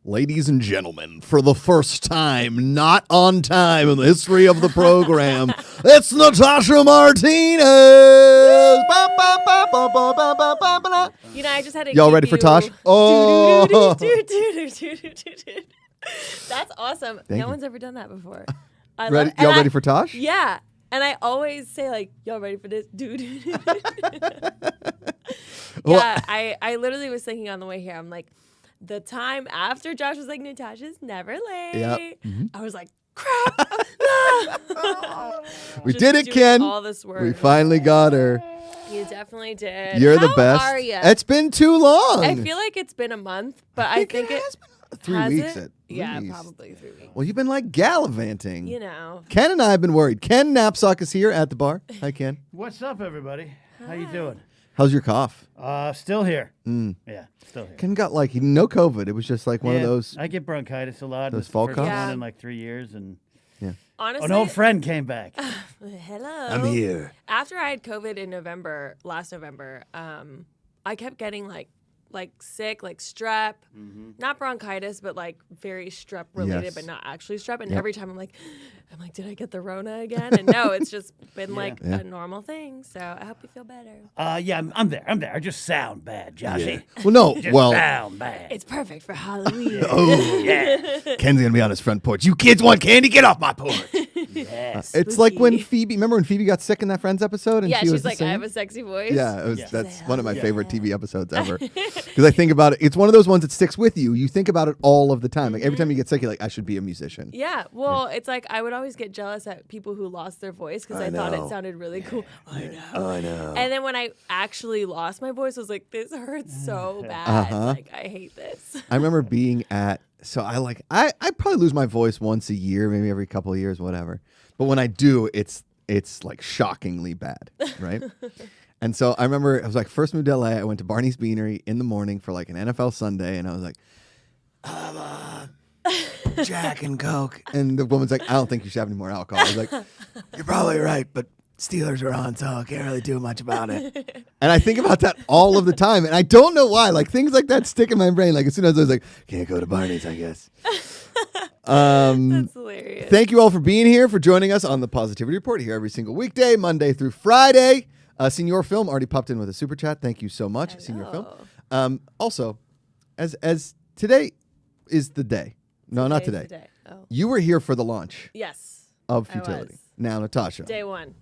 Ladies and gentlemen, for the first time, not on time in the history of the program, it's Natasha Martinez. You know, I just had to. Y'all ready for Tosh? Oh, that's awesome. No one's ever done that before. Ready? Y'all ready for Tosh? Yeah, and I always say like, "Y'all ready for this, dude?" Yeah, I literally was thinking on the way here. I'm like, the time after Josh was like, "Natasha's never late." Yep. I was like, "Crap!" We did it, Ken. All this work. We finally got her. You definitely did. You're the best. How are you? It's been too long. I feel like it's been a month, but I think it has been 3 has weeks it? at Yeah, least. probably 3 weeks. Well, you've been like gallivanting. You know. Ken and I have been worried. Ken Knapsack is here at the bar. Hi, Ken. What's up, everybody? How you doing? How's your cough? Still here. Yeah, still here. Ken got like no COVID. It was just like one of those. I get bronchitis a lot. Those It's the fall first coughs? one in like 3 years, and Honestly, an old friend came back. hello. I'm here. After I had COVID in last November, I kept getting like sick, like strep, not bronchitis, but like very strep related, Yes. but not actually strep. And every time I'm like, did I get the Rona again? And no, it's just been like a normal thing. So I hope you feel better. Yeah, I'm there. I just sound bad, Joshy. Well, no. Just Well, sound bad. It's perfect for Halloween. oh, Yeah. Ken's gonna be on his front porch. You kids want candy? Get off my porch. Yes. It's like when Phoebe. Remember when Phoebe got sick in that Friends episode? And Yeah, she was she's like, I have a sexy voice. Yeah, it was, Yes. that's one of my favorite TV episodes ever. Because I think about it. It's one of those ones that sticks with you. You think about it all of the time. Like every time you get sick, you're like, I should be a musician. Yeah, well, it's like I would always get jealous at people who lost their voice because I thought it sounded really cool. I know. And then when I actually lost my voice, I was like, this hurts so bad. Like, I hate this. I remember being at. So I probably lose my voice once a year, maybe every couple of years, whatever. But when I do, it's like shockingly bad, right? And so I remember I was like, first moved to LA. I went to Barney's Beanery in the morning for like an NFL Sunday, and I was like, Jack and Coke. And the woman's like, I don't think you should have any more alcohol. I was like, you're probably right, but Steelers are on, so I can't really do much about it. And I think about that all of the time, and I don't know why. Like things like that stick in my brain. Like as soon as I was like, can't go to Barney's, I guess. That's hilarious. Thank you all for being here, for joining us on the Positivity Report here every single weekday, Monday through Friday. Senior Film already popped in with a super chat. Thank you so much, Senior Film. Also, as today is the day. No, not today. Today. Oh. You were here for the launch Yes. of I Futility. was. Now, Natasha, Day one.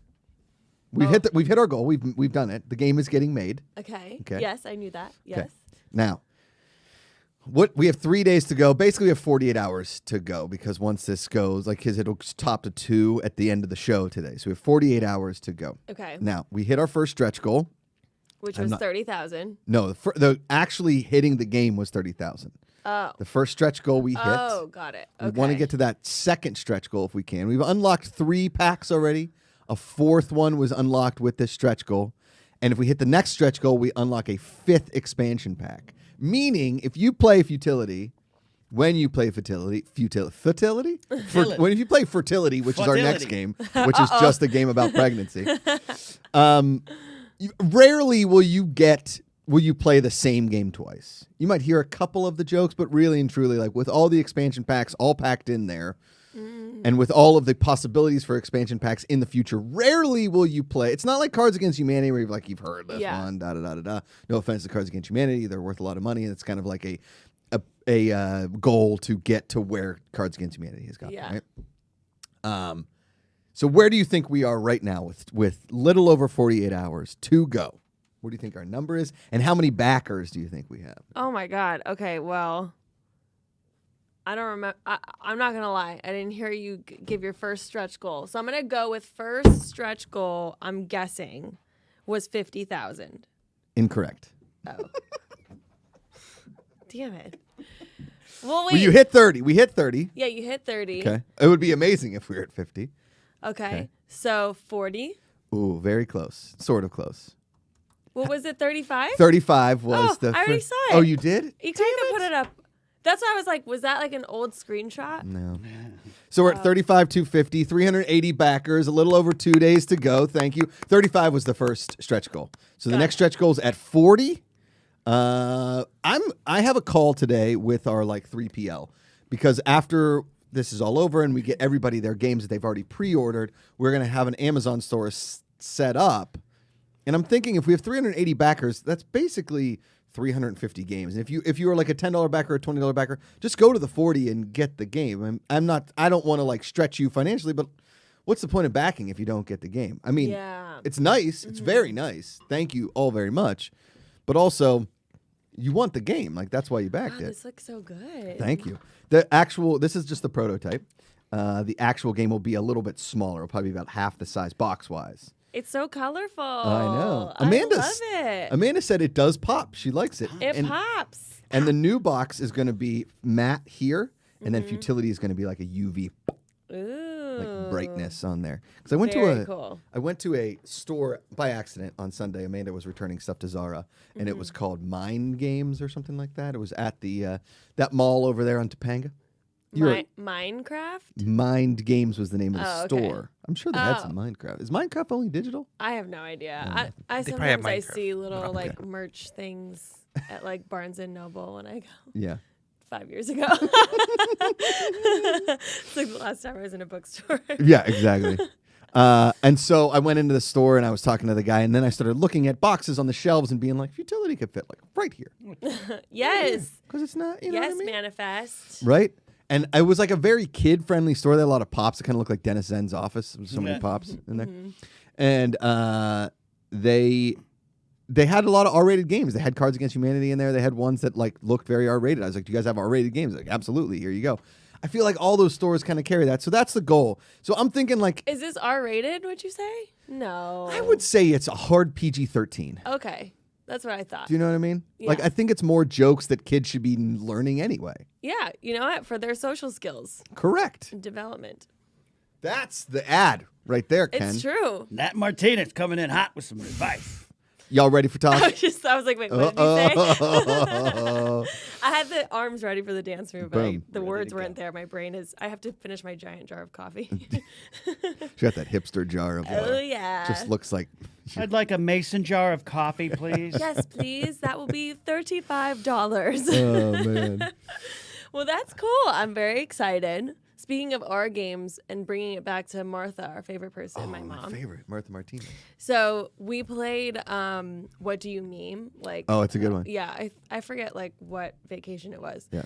we've hit our goal. We've done it. The game is getting made. Okay. Okay. Yes, I knew that. Yes. Now, we have 3 days to go. Basically, we have 48 hours to go because once this goes, it'll top to 2 at the end of the show today. So we have 48 hours to go. Okay. Now, we hit our first stretch goal. Which was 30,000. No, the actually hitting the game was 30,000. Oh. The first stretch goal we hit. Oh, got it. Okay. We want to get to that second stretch goal if we can. We've unlocked 3 packs already. A 4th one was unlocked with this stretch goal. And if we hit the next stretch goal, we unlock a 5th expansion pack. Meaning, if you play Futility, when you play Futility? When you play Fertility, which is our next game, which is just a game about pregnancy. Rarely will you play the same game twice. You might hear a couple of the jokes, but really and truly, like with all the expansion packs all packed in there, and with all of the possibilities for expansion packs in the future, rarely will you play. It's not like Cards Against Humanity where you've heard this one, da-da-da-da-da. No offense to Cards Against Humanity. They're worth a lot of money, and it's kind of like a goal to get to where Cards Against Humanity has gotten, right? So where do you think we are right now with little over 48 hours to go? What do you think our number is? And how many backers do you think we have? Oh, my God. Okay, well, I don't remember. I'm not going to lie. I didn't hear you give your first stretch goal. So I'm going to go with first stretch goal, I'm guessing, was 50,000. Incorrect. Oh. Damn it. Well, wait. Well, you hit 30. We hit 30. Yeah, you hit 30. Okay. It would be amazing if we were at 50. Okay. So 40. Ooh, very close. Sort of close. What was it, 35? 35 was I already saw it. Oh, you did? You kind of put it up. That's why I was like, was that like an old screenshot? No. So we're at 35, 250, 380 backers, a little over 2 days to go. Thank you. 35 was the first stretch goal. So the next stretch goal is at 40. I'm I have a call today with our 3PL because after this is all over and we get everybody their games that they've already pre-ordered, we're going to have an Amazon store set up. And I'm thinking if we have 380 backers, that's basically 350 games. And if you are like a $10 backer or a $20 backer, just go to the 40 and get the game. I don't want to stretch you financially, but what's the point of backing if you don't get the game? I mean, it's nice. It's very nice. Thank you all very much. But also, you want the game. That's why you backed it. This looks so good. Thank you. This is just the prototype. The actual game will be a little bit smaller. It'll probably be about half the size box-wise. It's so colorful. I know. I love it. Amanda said it does pop. She likes it. It pops. And the new box is going to be matte here, and then Futility is going to be like a UV brightness on there. Because I went to a store by accident on Sunday. Amanda was returning stuff to Zara, and it was called Mind Games or something like that. It was at the that mall over there on Topanga. Minecraft? Mind Games was the name of the store. Okay. I'm sure they had some Minecraft. Is Minecraft only digital? I have no idea. I They probably have sometimes I Minecraft. see little merch things at Barnes and Noble when I go. Yeah. 5 years ago. It's like the last time I was in a bookstore. Yeah, exactly. And so I went into the store and I was talking to the guy, and then I started looking at boxes on the shelves and being like, Futility could fit right here. Yes. Because it's not, you know Yes, what I mean? Manifest. Right? And it was a very kid-friendly store. They had a lot of pops. It kind of looked like Dennis Zen's office. There was so many pops in there. And they had a lot of R-rated games. They had Cards Against Humanity in there. They had ones that looked very R-rated. I was like, do you guys have R-rated games? Like, absolutely. Here you go. I feel like all those stores kind of carry that. So that's the goal. So I'm thinking Is this R-rated, would you say? No. I would say it's a hard PG-13. Okay. That's what I thought. Do you know what I mean? Yeah. I think it's more jokes that kids should be learning anyway. Yeah. You know what? For their social skills Correct. and development. That's the ad right there, Ken. It's true. Nat Martinez coming in hot with some advice. Y'all ready for talk? I was like, wait, what did he say? I had the arms ready for the dance move, but Boom. the words weren't there. My brain I have to finish my giant jar of coffee. She got that hipster jar of Oh, yeah. just looks like I'd like a mason jar of coffee, please. Yes, please. That will be $35. oh man. Well, that's cool. I'm very excited. Speaking of our games and bringing it back to Martha, our favorite person, my mom. My favorite, Martha Martinez. So we played What Do You Meme? Oh, it's a good one. Yeah, I forget what vacation it was. Yeah.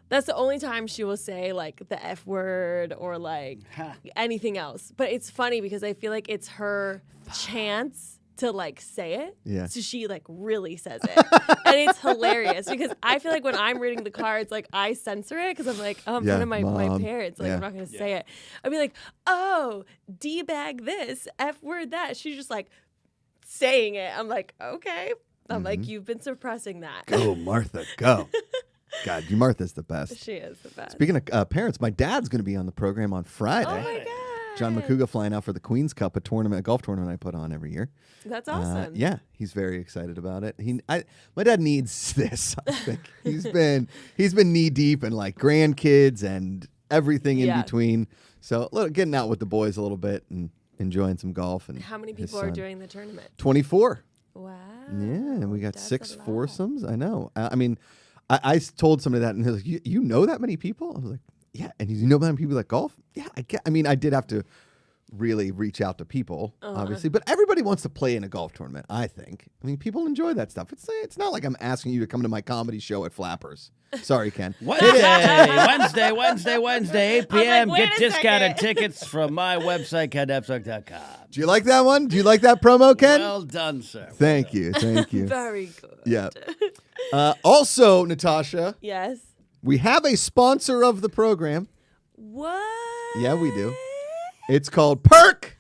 That's the only time she will say the F word or anything else. But it's funny because I feel like it's her chance to say it. Yeah. So she really says it. And it's hilarious because I feel like when I'm reading the cards, I censor it because I'm like, oh, in front of my Mom. parents. I'm not going to say it. I'd be like, oh, D-bag this, F word that. She's just saying it. I'm like, okay. I'm like, you've been suppressing that. Go, Martha, go. God, Martha's the best. She is the best. Speaking of parents, my dad's going to be on the program on Friday. Oh my God. John Macuga flying out for the Queen's Cup, a golf tournament I put on every year. That's awesome. Yeah, he's very excited about it. My dad needs this. I think he's been knee deep in grandkids and everything in between. So getting out with the boys a little bit and enjoying some golf. And how many people are doing the tournament? 24. Wow. Yeah, and we got That's 6 a lot. foursomes. I know. I told somebody that, and he was like, you know that many people? I was like, yeah. And you know that many people that golf? Yeah, I did have to really reach out to people, obviously. But everybody wants to play in a golf tournament, I think. People enjoy that stuff. It's not like I'm asking you to come to my comedy show at Flappers. Sorry, Ken. Wednesday, 8 p.m. wait Get a discounted second. tickets from my website, KenDapsuck.com. Do you like that one? Do you like that promo, Ken? Well done, sir. Thank you. Very good. Yeah. Also, Natasha, Yes. we have a sponsor of the program. What? Yeah, we do. It's called Perk.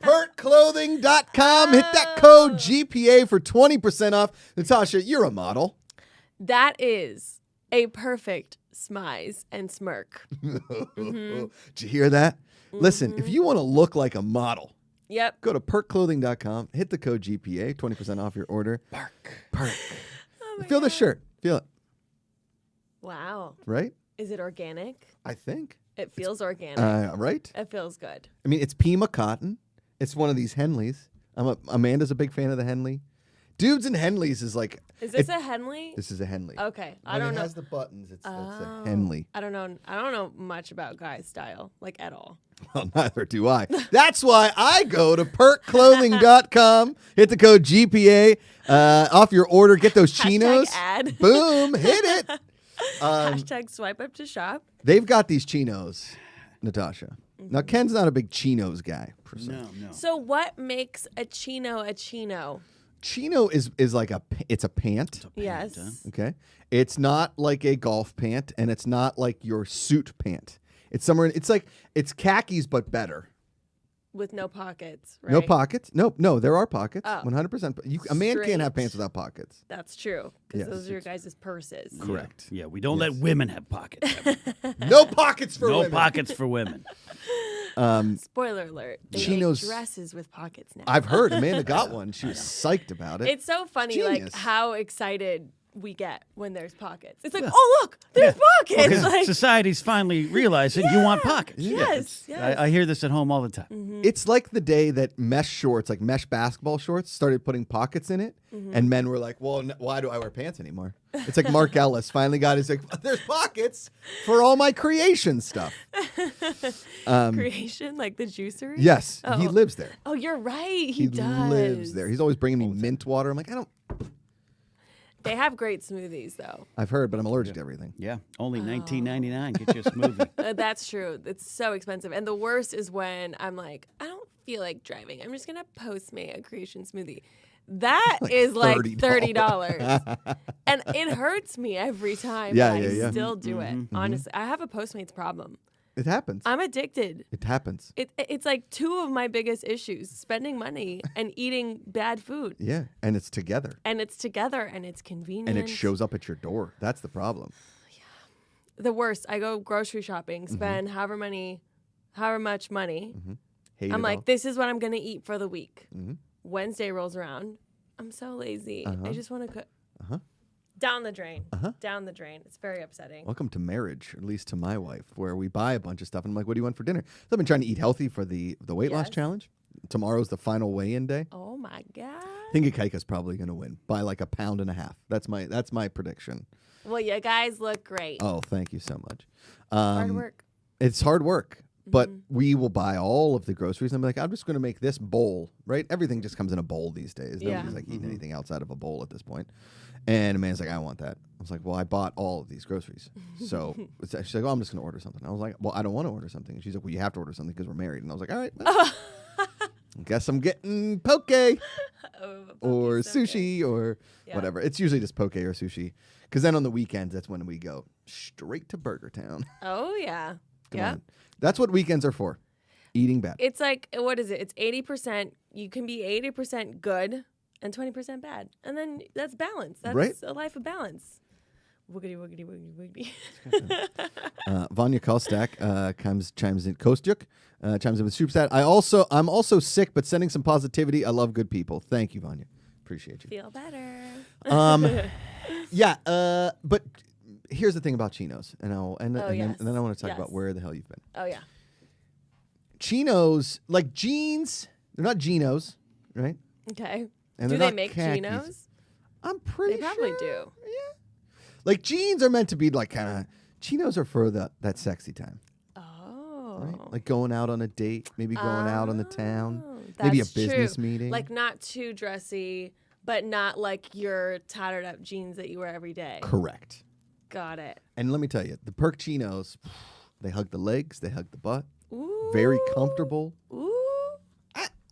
PerkClothing.com. Hit that code GPA for 20% off. Natasha, you're a model. That is a perfect smize and smirk. Did you hear that? Listen, if you want to look like a model, Yep. go to perkclothing.com. Hit the code GPA, 20% off your order. Perk. Feel the shirt. Feel it. Wow. Right? Is it organic? I think. It feels organic. Right? It feels good. It's Pima cotton. It's one of these Henleys. Amanda's a big fan of the Henley. Dudes and Henleys is like. Is this a Henley? This is a Henley. Okay, I When don't it know. has the buttons, it's a Oh. Henley. I don't know. I don't know much about guys' style, like at all. Well, neither do I. That's why I go to perkclothing.com, hit the code GPA off your order, get those chinos. ad. Boom, hit it. Hashtag swipe up to shop. They've got these chinos, Natasha. Now, Ken's not a big chinos guy, per se. No. So what makes a chino a chino? Chino is like it's a pant. Yes. Okay. It's not like a golf pant, and it's not like your suit pant. It's somewhere. It's khakis, but better. With no pockets, right? No pockets. No, there are pockets. Oh. 100%. A man can't have Straight. pants without pockets. That's true. Because Yes, those are your guys' purses. Correct. Yeah, we don't let women have pockets. No pockets for no women. pockets for women. Spoiler alert. They Chinos- make dresses with pockets now. I've heard Amanda got one. She was psyched about it. It's so funny, like Genius. how excited we get when there's pockets. It's like, oh look, there's pockets. Because Like, society's finally realizing you want pockets. yes, yes. I hear this at home all the time. It's like the day that mesh shorts, like mesh basketball shorts, started putting pockets in it, and men were like, "Well, why do I wear pants anymore?" It's like Mark Ellis finally got his like, "There's pockets for all my creation stuff." Creation, like the juicery. Yes, he Oh. lives there. Oh, you're right. He He does. lives there. He's always bringing me mint water. I'm like, I don't. They have great smoothies, though. I've heard, but I'm allergic to everything. Yeah, only Oh. $19.99 get you a smoothie. That's true. It's so expensive. And the worst is when I'm like, I don't feel like driving. I'm just going to Postmate a creation smoothie. That is like $30. And it hurts me every time. Yeah, but yeah, yeah. I still do it. Honestly, I have a Postmates problem. It happens. I'm addicted. It happens. It's like two of my biggest issues: spending money and eating bad food. Yeah, and it's together, And it's together and it's convenient. and it shows up at your door. That's the problem. The worst. I go grocery shopping, spend however much money. Hate I'm it like, all. this is what I'm gonna eat for the week. Wednesday rolls around. I'm so lazy. I just want to cook. Down the drain. Down the drain. It's very upsetting. Welcome to marriage, at least to my wife, where we buy a bunch of stuff, and I'm like, "What do you want for dinner?" So I've been trying to eat healthy for the weight loss Yes. challenge. Tomorrow's the final weigh-in day. Oh my god. I think Ikaika's probably going to win by like 1.5 pounds. That's my prediction. Well, you guys look great. Oh, thank you so much. Hard work. It's hard work, but we will buy all of the groceries. And I'm like, I'm just going to make this bowl, right? Everything just comes in a bowl these days. Yeah. Nobody's like eating anything outside of a bowl at this point. And Amanda's like, I want that. I was like, well, I bought all of these groceries. So she's like, oh, I'm just going to order something. I was like, well, I don't want to order something. And she's like, well, you have to order something because we're married. And I was like, all right. well, guess I'm getting poke Oh, or poke's so good. sushi or Yeah. whatever. It's usually just poke or sushi. Because then on the weekends, that's when we go straight to Burger Town. Oh yeah. Come Yeah. on. That's what weekends are for. Eating bad. It's like, what is it? It's 80%. You can be 80% good and 20% bad. And then that's balance. That's Right. a life of balance. Wiggity, wiggity, wiggity, wiggity. Vanya Kostak chimes in. Kostjuk chimes in with Superstat. I'm also sick, but sending some positivity. I love good people. Thank you, Vanya. Appreciate you. Feel better. Yeah. But here's the thing about chinos, and yes. then I want to talk Yes. about where the hell you've been. Oh, yeah. Chinos, like jeans, they're not Genos, right? Okay. And Do they're they not make khakis. chinos? I'm pretty They probably sure. do. Yeah. Like jeans are meant to be like kind of. Chinos are for that sexy time, Oh. right? Like going out on a date, maybe going out on the town, Oh, maybe a that's business true. meeting. Like not too dressy, but not like your tattered up jeans that you wear every day. Correct. Got it. And let me tell you, the Perk chinos, they hug the legs, they hug the butt, Ooh. very comfortable. Ooh.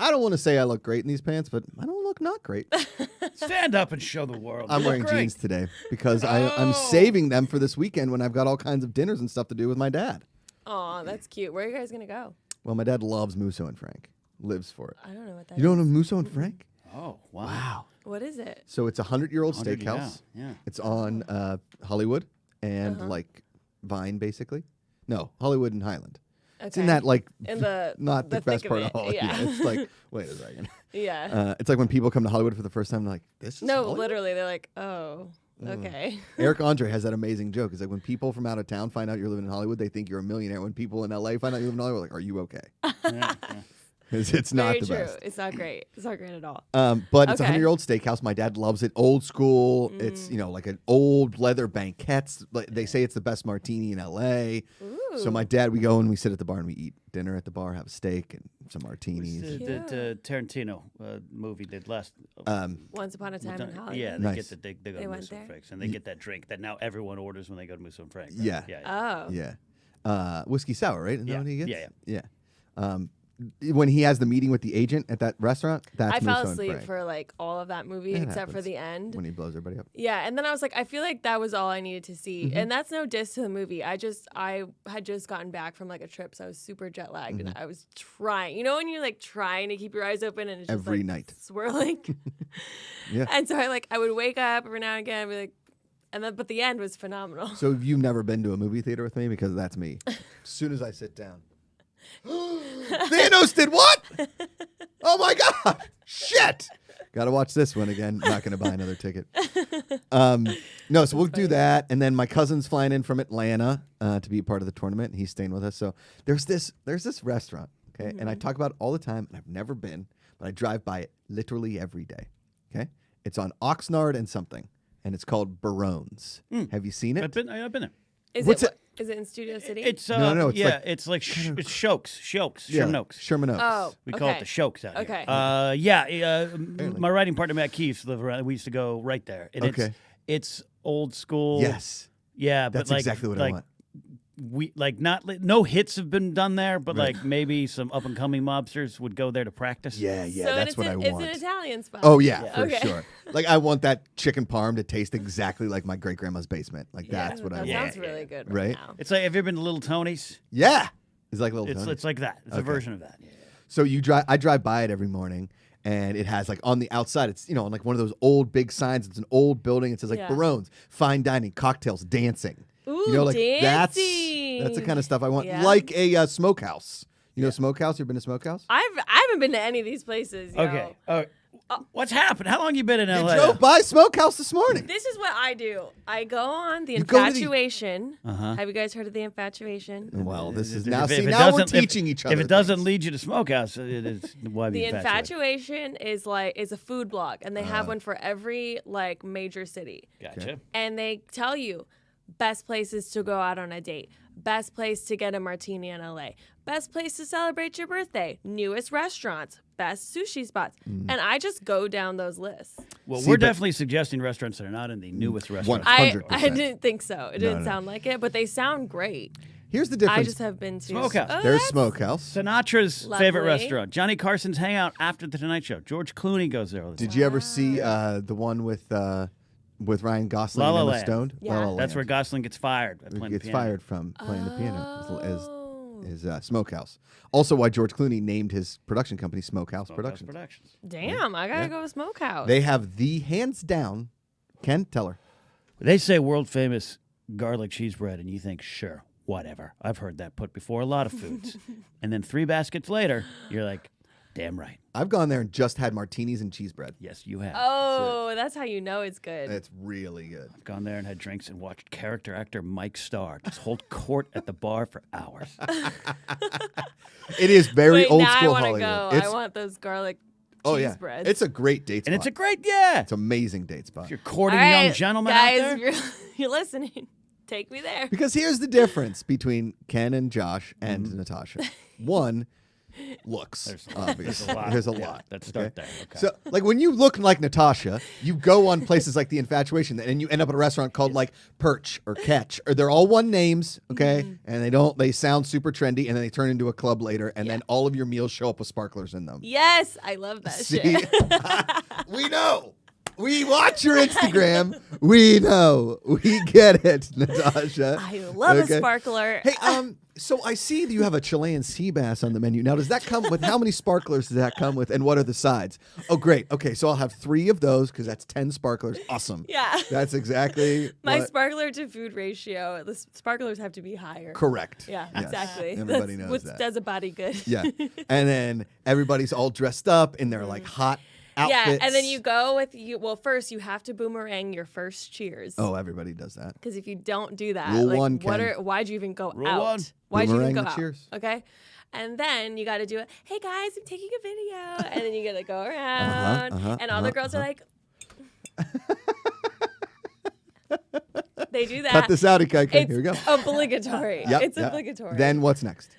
I don't want to say I look great in these pants, but I don't look not great. Stand up and show the world. I'm You wearing look great. jeans today because I'm saving them for this weekend when I've got all kinds of dinners and stuff to do with my dad. Aw, that's cute. Where are you guys going to go? Well, my dad loves Musso and Frank, lives for it. I don't know what that You don't know Musso and Frank? Oh, wow. What is it? So it's a 100-year-old 100, steakhouse. yeah. It's on Hollywood and like Vine, basically. No, Hollywood and Highland. Okay. It's in that like In the not the, the best thick part of of Hollywood. it, yeah. It's like, wait a second. Yeah. It's like when people come to Hollywood for the first time, they're like, this is No, Hollywood? literally, they're like, oh, okay. Eric Andre has that amazing joke. It's like when people from out of town find out you're living in Hollywood, they think you're a millionaire. When people in LA find out you live in Hollywood, like, are you okay? Yeah, yeah. It's not Very the true. best. It's not great. It's not great at all. But it's a Okay. 100-year-old steakhouse. My dad loves it. Old school. It's, like an old leather banquettes. Like, they say it's the best martini in L.A. So my dad, we go and we sit at the bar and we eat dinner at the bar, have a steak and some martinis. The Tarantino movie did last. Once Upon a Time in Hollywood. Yeah, they Nice. get the they go to went Moose and there? Frank's, and they get that drink that now everyone orders when they go to Moose and Frank's. Right? Yeah. Oh. Yeah. Whiskey sour, right? Isn't that Yeah. what he gets? Yeah. Yeah. When he has the meeting with the agent at that restaurant, that's I fell Musso and asleep Frank. for like all of that movie It except for happens. the end. When he blows everybody up. Yeah, and then I was like, I feel like that was all I needed to see, Mm-hmm. and that's no diss to the movie. I had just gotten back from like a trip, so I was super jet lagged, Mm-hmm. and I was trying. When you're like trying to keep your eyes open and it's just Every like, night. swirling. Yeah. And so I would wake up every now and again, and be like, but the end was phenomenal. So have you never been to a movie theater with me? Because that's me. As soon as I sit down. Thanos did what? Oh my God. Shit. Got to watch this one again. Not going to buy another ticket. No, so we'll do that. And then my cousin's flying in from Atlanta to be part of the tournament. And he's staying with us. So there's this restaurant. Okay. And I talk about it all the time. And I've never been, but I drive by it literally every day. Okay. It's on Oxnard and something. And it's called Barone's. Have you seen it? I've been there. Is What's it in Studio City? It's No, it's yeah, like it's like it's Shokes, Yeah, Sherman Oaks. Sherman Oaks. Oh, We call it the okay. Shokes out Okay. here. My writing partner Matt Keefe live around. We used to go right there. And Okay. it's old school. Yes. Yeah, That's but like, exactly what I like want. we no hits have been done there, but like maybe some up and coming mobsters would go there to practice. Yeah, So that's what I It's want. an Italian spot. Oh yeah, for Okay. sure. Like I want that chicken parm to taste exactly like my great grandma's basement. Like that's what I That want. sounds really good Right? now. It's like, have you ever been to Little Tony's? Yeah, it's like little. It's Tony's. like that. It's a version of that. Yeah. So I drive by it every morning, and it has like on the outside, it's on like one of those old big signs. It's an old building. It says like Yeah. Barone's, fine dining, cocktails, dancing. Ooh, like that's dancing. the kind of stuff I want. Yeah. Like a smokehouse. Smokehouse. You ever been to smokehouse? I haven't been to any of these places. Yo. Okay. What's happened? How long you been in You LA? drove by smokehouse this morning. This is what I do. I go on the You go to the- Infatuation. Have you guys heard of the Infatuation? Well, this is If now. it See, now we're doesn't- if- teaching each other. If it doesn't things. lead you to Smokehouse, it is why The be infatuated. Infatuation is a food blog, and they have one for every like major city. Gotcha. And they tell you best places to go out on a date, best place to get a martini in LA, best place to celebrate your birthday, newest restaurants, best sushi spots. And I just go down those lists. Well, See, we're but- definitely suggesting restaurants that are not in the newest restaurants. I 100%. didn't think so. It didn't no. sound like it, but they sound great. Here's the difference. I just have been to Smokehouse. Oh, There's that's- smokehouse. Sinatra's favorite Lovely. restaurant. Johnny Carson's hangout after the Tonight Show. George Clooney goes there all the time. Did you ever see the one with Ryan Gosling La La and Emma Land. Stone? Yeah. La La That's where Land. Gosling gets fired. At playing Gets the piano. fired from playing the piano Oh. is Smokehouse. Also, why George Clooney named his production company Smokehouse Smokehouse Productions. Damn, I gotta go with Smokehouse. They have the hands down. Ken, tell her. They say world famous garlic cheese bread, and you think, sure, whatever. I've heard that put before a lot of foods. And then 3 baskets later, you're like, damn right. I've gone there and just had martinis and cheese bread. Yes, you have. Oh, that's how you know it's good. It's really good. I've gone there and had drinks and watched character actor Mike Starr just hold court at the bar for hours. It is very Wait, old now school I Hollywood. want to go. I want those garlic oh cheese yeah, breads. it's a great date spot. And it's a great, yeah. It's an amazing date spot. If you're courting All young right, gentlemen guys, out there. you're listening. Take me there. Because here's the difference between Ken and Josh and Natasha. One, looks. Obviously, there's a lot. Let's start there. Okay. So, like when you look like Natasha, you go on places like the Infatuation, and you end up at a restaurant called like Perch or Catch, or they're all one names, okay? And they sound super trendy, and then they turn into a club later, and then all of your meals show up with sparklers in them. Yes, I love that See, shit. we know. We watch your Instagram. We know. We get it, Natasha. I love Okay. a sparkler. Hey, so I see that you have a Chilean sea bass on the menu. Now, does that come with how many sparklers does that come with, and what are the sides? Oh, great. Okay, so I'll have 3 of those because that's 10 sparklers. Awesome. Yeah. That's exactly My what- sparkler to food ratio, the sparklers have to be higher. correct. Yeah, Yes. exactly. Everybody That's knows what that. does a body good. Yeah, and then everybody's all dressed up in their like hot outfits. Yeah, and then you go with you. Well, first you have to boomerang your first cheers. Oh, everybody does that. Because if you don't do that, Rule like, one, what Ken. are? Why'd you even go Rule out? one. Why'd you even Boomerang go the out? cheers. Okay, and then you got to do it. Hey guys, I'm taking a video, and then you gotta go around, and all the girls are like. They do that. Cut this out, okay? It's Here we go. obligatory. Yep, It's yep. obligatory. Then what's next?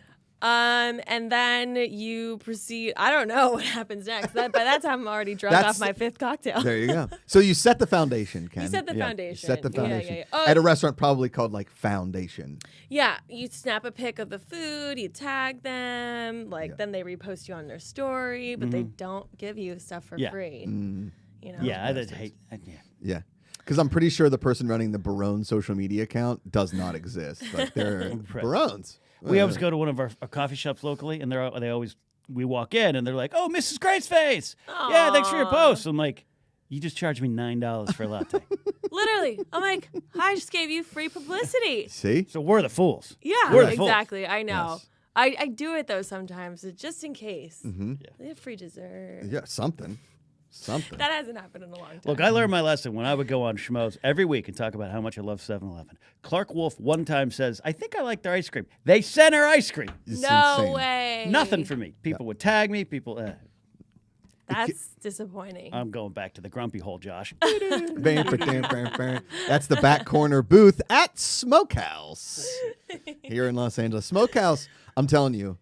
And then you proceed. I don't know what happens next. By that time, I'm already drunk That's- off my 5th cocktail. There you go. So you set the foundation, Ken. You set the Yeah. foundation. Set the Yeah, foundation. yeah, yeah. Oh, At a restaurant probably called like Foundation. yeah, you snap a pic of the food, you tag them, Yeah. then they repost you on their story, but they don't give you stuff for Yeah. free. Mm, You know? Yeah, I hate. Yeah. yeah. Because I'm pretty sure the person running the Barone social media account does not exist. Like they're Barones. We always go to one of our coffee shops locally, and we walk in, and they're like, "Oh, Mrs. Great's face! Yeah, thanks for your post." I'm like, "You just charged me $9 for a latte." Literally. I'm like, I just gave you free publicity. See? So we're the fools. Yeah, We're the fools. exactly. I know. Yes. I do it though sometimes, just in case. Mm-hmm. They have free dessert. Yeah, something. Something. That hasn't happened in a long time. Look, I learned my lesson when I would go on Schmoes every week and talk about how much I love 7-Eleven. Clark Wolf one time says, "I think I like their ice cream. They sent her ice cream. It's no insane. way. Nothing for me." People would tag me. That's disappointing. I'm going back to the grumpy hole, Josh. Bam, bam, bam, bam. That's the back corner booth at Smokehouse here in Los Angeles. Smokehouse, I'm telling you,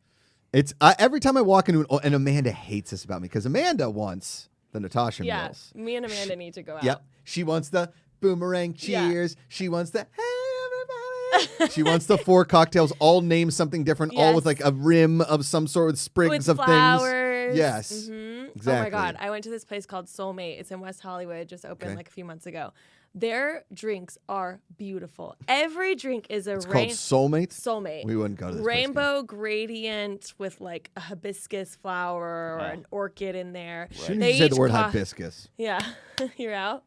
it's every time I walk into and Amanda hates this about me because Amanda wants the Natasha yeah, meals. me and Amanda need to go out. Yep. She wants the boomerang cheers. She wants the hey everybody. She wants the 4 cocktails, all named something different, all with Yes. like a rim of some sort with sprigs With of flowers. things. Yes. Mhm. Exactly. Oh my God. I went to this place called Soulmate. It's in West Hollywood, just opened Okay. like a few months ago. Their drinks are beautiful. Every drink is a It's called Soulmates. Soulmate. We wouldn't go to this place, Rainbow gradient with like a hibiscus flower or an orchid in there. Shouldn't They you say the each word cost- hibiscus? Yeah, you're out.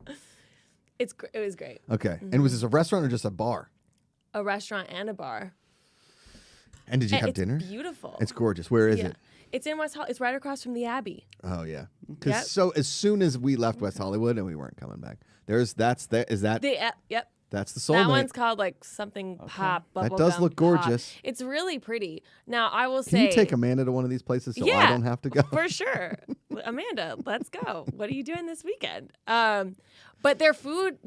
It was great. Okay. And was this a restaurant or just a bar? A restaurant and a bar. And did you have it's dinner? Beautiful. It's gorgeous. Where is it? It's in West Hollywood. It's right across from the Abbey. Oh yeah. Because Yep. so as soon as we left West Hollywood and we weren't coming back, is that Yep. that's the Soulmate? That one's called like something pop. That does bubblegum look pop. gorgeous. It's really pretty. Now I will Can say, you take Amanda to one of these places so I Yeah. don't have to go? for sure, Amanda, let's go. What are you doing this weekend? But their food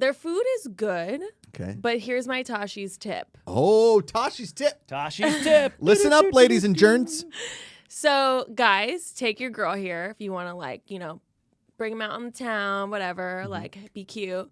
is good. Okay. But here's my Tashi's tip. Oh, Tashi's tip. Tashi's tip. Listen up, ladies and gents. So guys, take your girl here if you want to bring them out in the town, whatever, be cute.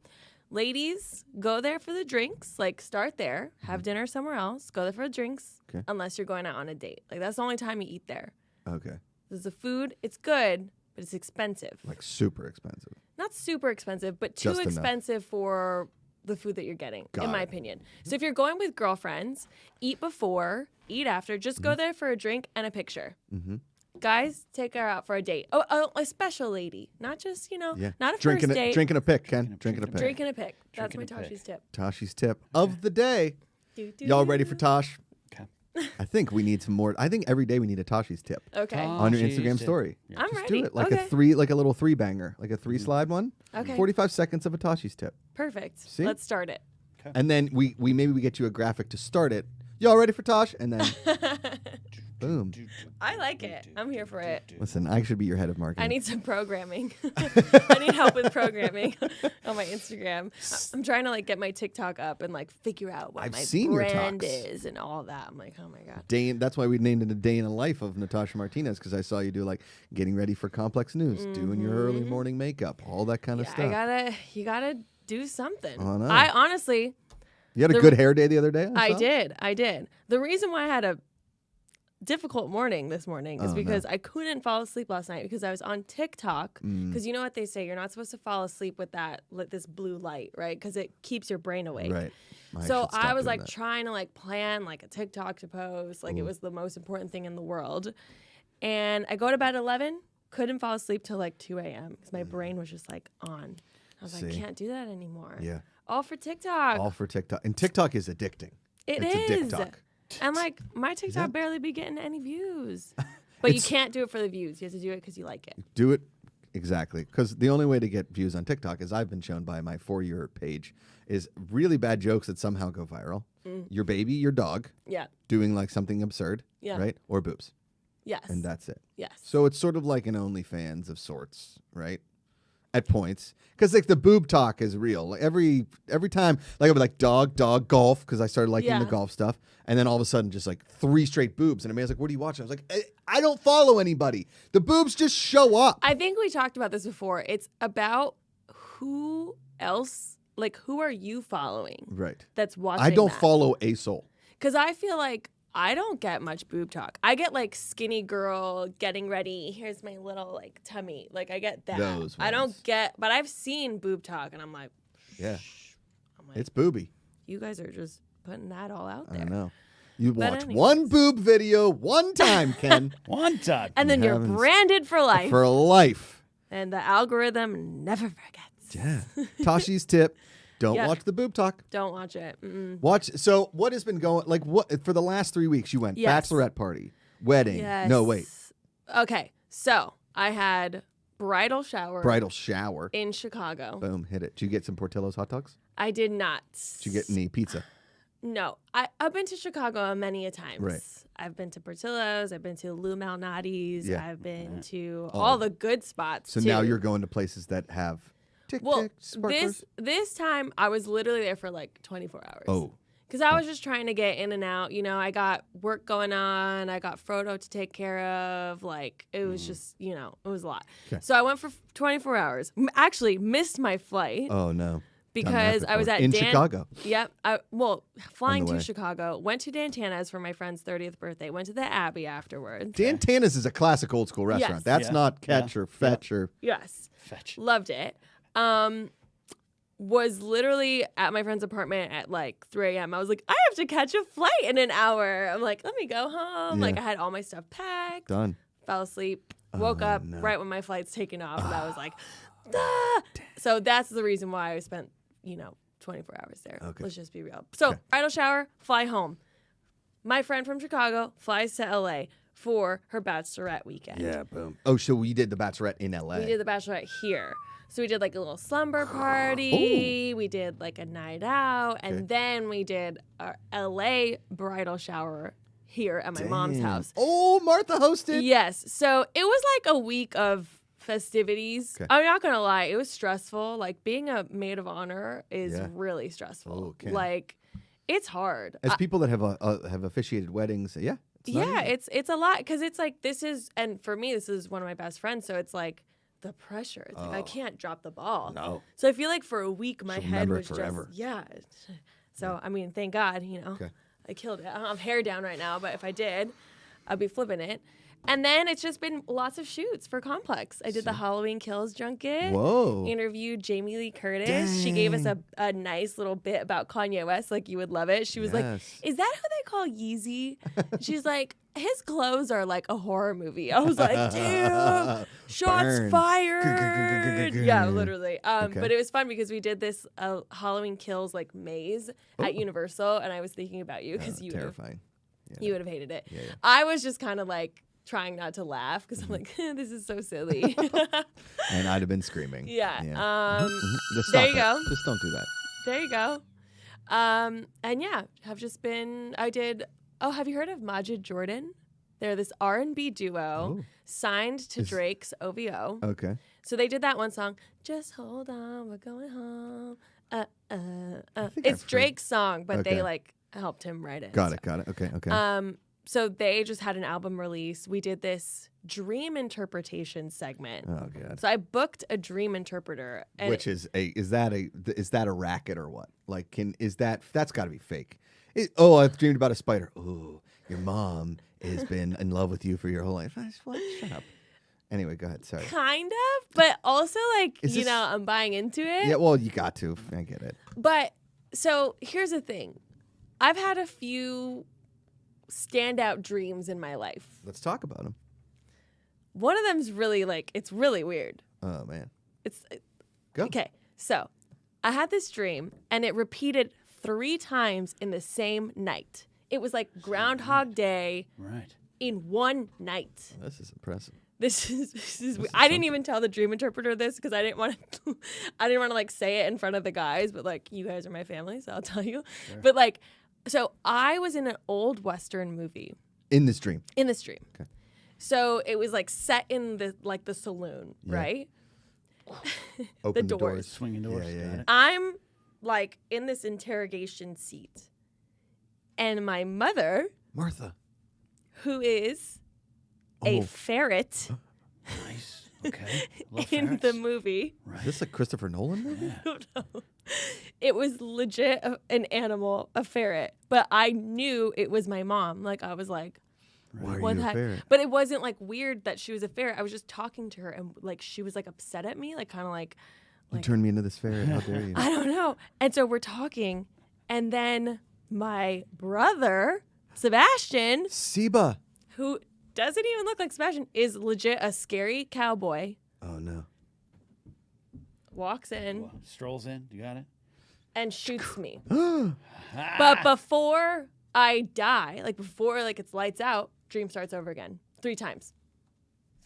Ladies, go there for the drinks. Like, start there. Have dinner somewhere else. Go there for the drinks. Okay. Unless you're going out on a date. Like, that's the only time you eat there. Okay. Because the food, it's good, but it's expensive. Like super expensive. Not super expensive, but too Just enough. expensive for the food that you're getting, Got in my it. opinion. So if you're going with girlfriends, eat before, eat after. Just go there for a drink and a picture. Mm-hmm. Guys, take her out for a date. Oh, a special lady. Not just, Yeah. not a drinking first date. Drinking a pick, Ken. Drinking a pick. Drinking a pic. That's my Drinking a pic. Tashi's tip. Tashi's tip of the day. Do. Y'all ready for Tosh? Okay. I think we need some more. I think every day we need a Tashi's tip Okay. on your Tashi's Instagram tip. story. Yeah. I'm Just ready. do it like Okay. like a little 3-banger, like a 3-slide one. Okay. 45 seconds of a Tashi's tip. Perfect. See? Let's start it. And then we maybe we get you a graphic to start it. Y'all ready for Tosh? And then boom. I like it. I'm here for it. Listen, I should be your head of marketing. I need some programming. I need help with programming on my Instagram. I'm trying to get my TikTok up and figure out what I've my seen your brand talks. is and all that. I'm like, oh my God. That's why we named it a day in the life of Natasha Martinez, because I saw you do getting ready for complex news, doing your early morning makeup, all that kind of Yeah, stuff. you gotta do something. Oh, no. I honestly, You had a the- good hair day the other day? I saw? did. The reason why I had a difficult morning this morning is Oh, no. because I couldn't fall asleep last night because I was on TikTok. Mm. Because you know what they say, you're not supposed to fall asleep with this blue light, right? Because it keeps your brain awake. Right. So should stop I was doing that. trying to plan a TikTok to post. It was the most important thing in the world. And I go to bed at 11, couldn't fall asleep till 2 a.m. because my brain was just on. I was See? can't do that anymore. Yeah. All for TikTok. All for TikTok. And TikTok is addicting. It it's is. a TikTok. And my TikTok barely be getting any views. But you can't do it for the views. You have to do it because you like it. Do it. Exactly. Because the only way to get views on TikTok, as I've been shown by my For Your page, is really bad jokes that somehow go viral. Your baby, your dog, Yeah. doing like something absurd, Yeah. right? Or boobs. Yes. And that's it. Yes. So it's sort of like an OnlyFans of sorts, right? At points. Because like the boob talk is real. Like every time, like I'll be like dog, golf, because I started liking the golf stuff. And then all of a sudden just like 3 straight boobs. And Amanda's like, what are you watching? I was like, I don't follow anybody. The boobs just show up. I think we talked about this before. It's about who else, like who are you following? Right. That's watching I don't that? follow a soul. Because I feel like I don't get much boob talk. I get like skinny girl getting ready. Here's my little like tummy. Like I get that. Those I don't ones. get, but I've seen boob talk and I'm like, Yeah. I'm like, It's booby. you guys are just putting that all out I there. know. You But watch anyways. one boob video one time, Ken, One time. And then you're Heavens. branded for life. for life. And the algorithm never forgets. Yeah. Tashi's tip. Don't Yeah. watch the boob talk. Don't watch it. Mm-mm. Watch. So what has been going, like what, for the last 3 weeks you went? Yes. Bachelorette party, wedding. Yes. No, wait. Okay. So I had bridal shower Bridal shower. in Chicago. Boom, hit it. Did you get some Portillo's hot dogs? I did not. Did you get any pizza? No. I've been to Chicago many a times. Right. I've been to Portillo's. I've been to Lou Malnati's. Yeah. I've been to Oh. all the good spots. So too. now you're going to places that have tick, Well, tick, sparklers. this time I was literally there for like 24 hours. Oh. Because I was just trying to get in and out. You know, I got work going on. I got Frodo to take care of. Like, it was just, you know, it was a lot. 'Kay. So I went for 24 hours. Actually, missed my flight Oh, no. because Done that I was before. at in Dan- Chicago. Yep. Flying the to way. Chicago. Went to Dantana's for my friend's 30th birthday. Went to the Abbey afterwards. Dantana's is a classic old school restaurant. Yes. That's Yeah. not catch Yeah. or fetch or. Yes. Fetch. Loved it. Was literally at my friend's apartment at like 3 a.m. I was like, I have to catch a flight in an hour. I'm like, let me go home. Yeah. Like I had all my stuff packed. Done. Fell asleep. Woke Oh, up no. right when my flight's taking off. And I was like, ah. So that's the reason why I spent, 24 hours there. Okay. Let's just be real. So Okay. bridal shower, fly home. My friend from Chicago flies to LA for her bachelorette weekend. Yeah, boom. Oh, so we did the Bachelorette in LA. We did the bachelorette here. So we did like a little slumber party. We did like a night out. Okay. And then we did our LA bridal shower here at my mom's Damn. house. Oh, Martha hosted. Yes. So it was like a week of festivities. Okay. I'm not going to lie. It was stressful. Like being a maid of honor is Yeah. really stressful. Okay. Like it's hard. As people that have officiated weddings, yeah. It's not Yeah, easy. it's a lot because it's like and for me, this is one of my best friends. So it's like the pressure. It's like I can't drop the ball. No. So I feel like for a week my She'll head remember it was forever. just So I mean, thank God, Okay. I killed it. I don't have hair down right now, but if I did, I'd be flipping it. And then it's just been lots of shoots for Complex. I did the Halloween Kills junket. Whoa. Interviewed Jamie Lee Curtis. She gave us a nice little bit about Kanye West. Like, you would love it. She was like, Yes. is that who they call Yeezy? She's like, his clothes are like a horror movie. I was like, damn, shots Burn. fired. Yeah, literally. Okay. But it was fun because we did this Halloween Kills like maze at Universal. And I was thinking about you because you would have terrifying. hated it. Yeah, yeah. I was just kind of like trying not to laugh because I'm like, this is so silly. And I'd have been screaming. Yeah. Just there stop you it. go. Just don't do that. There you go. And yeah, have you heard of Majid Jordan? They're this R&B duo Oh. signed to Drake's OVO. Okay. So they did that one song, Just Hold On, We're Going Home. think I've It's heard- Drake's song, but Okay. they like helped him write it. Got it. Okay. So they just had an album release. We did this dream interpretation segment. Oh god. So I booked a dream interpreter. And Which is that a racket or what? Like that's got to be fake. I've dreamed about a spider. Oh, your mom has been in love with you for your whole life. What? Shut up. Anyway, go ahead. Sorry. kind of, but also like, Is this- I'm buying into it. Yeah, well, you got to. I get it. But so here's the thing. I've had a few standout dreams in my life. Let's talk about them. One of them's really it's really weird. Oh man. Go. Okay. So I had this dream and it repeated 3 times in the same night. It was like Groundhog Day Right. in one night. This is impressive. this is I didn't even tell the dream interpreter this because I didn't want to like say it in front of the guys, but like you guys are my family, so I'll tell you. Sure. But like, so I was in an old Western movie. In this dream. Okay. So it was like set in the saloon, right? Open the doors. Swinging doors. Yeah. Got it. I'm like in this interrogation seat. And my mother, Martha. who is a ferret Nice. Okay. Love in ferrets. the movie. Right. Is this a Christopher Nolan movie? Yeah. I don't know. It was legit an animal, a ferret. But I knew it was my mom. Like, I was like, Why are what you the a heck? ferret? But it wasn't like weird that she was a ferret. I was just talking to her and like she was like upset at me, like kind of like You turned me into this ferret. How dare you? I don't know. And so we're talking, and then my brother, Sebastian, Seba. who doesn't even look like Sebastian, is legit a scary cowboy, Oh, no. walks in Well, strolls in. You got it. and shoots me. But before I die, like before like it's lights out, dream starts over again. 3 times.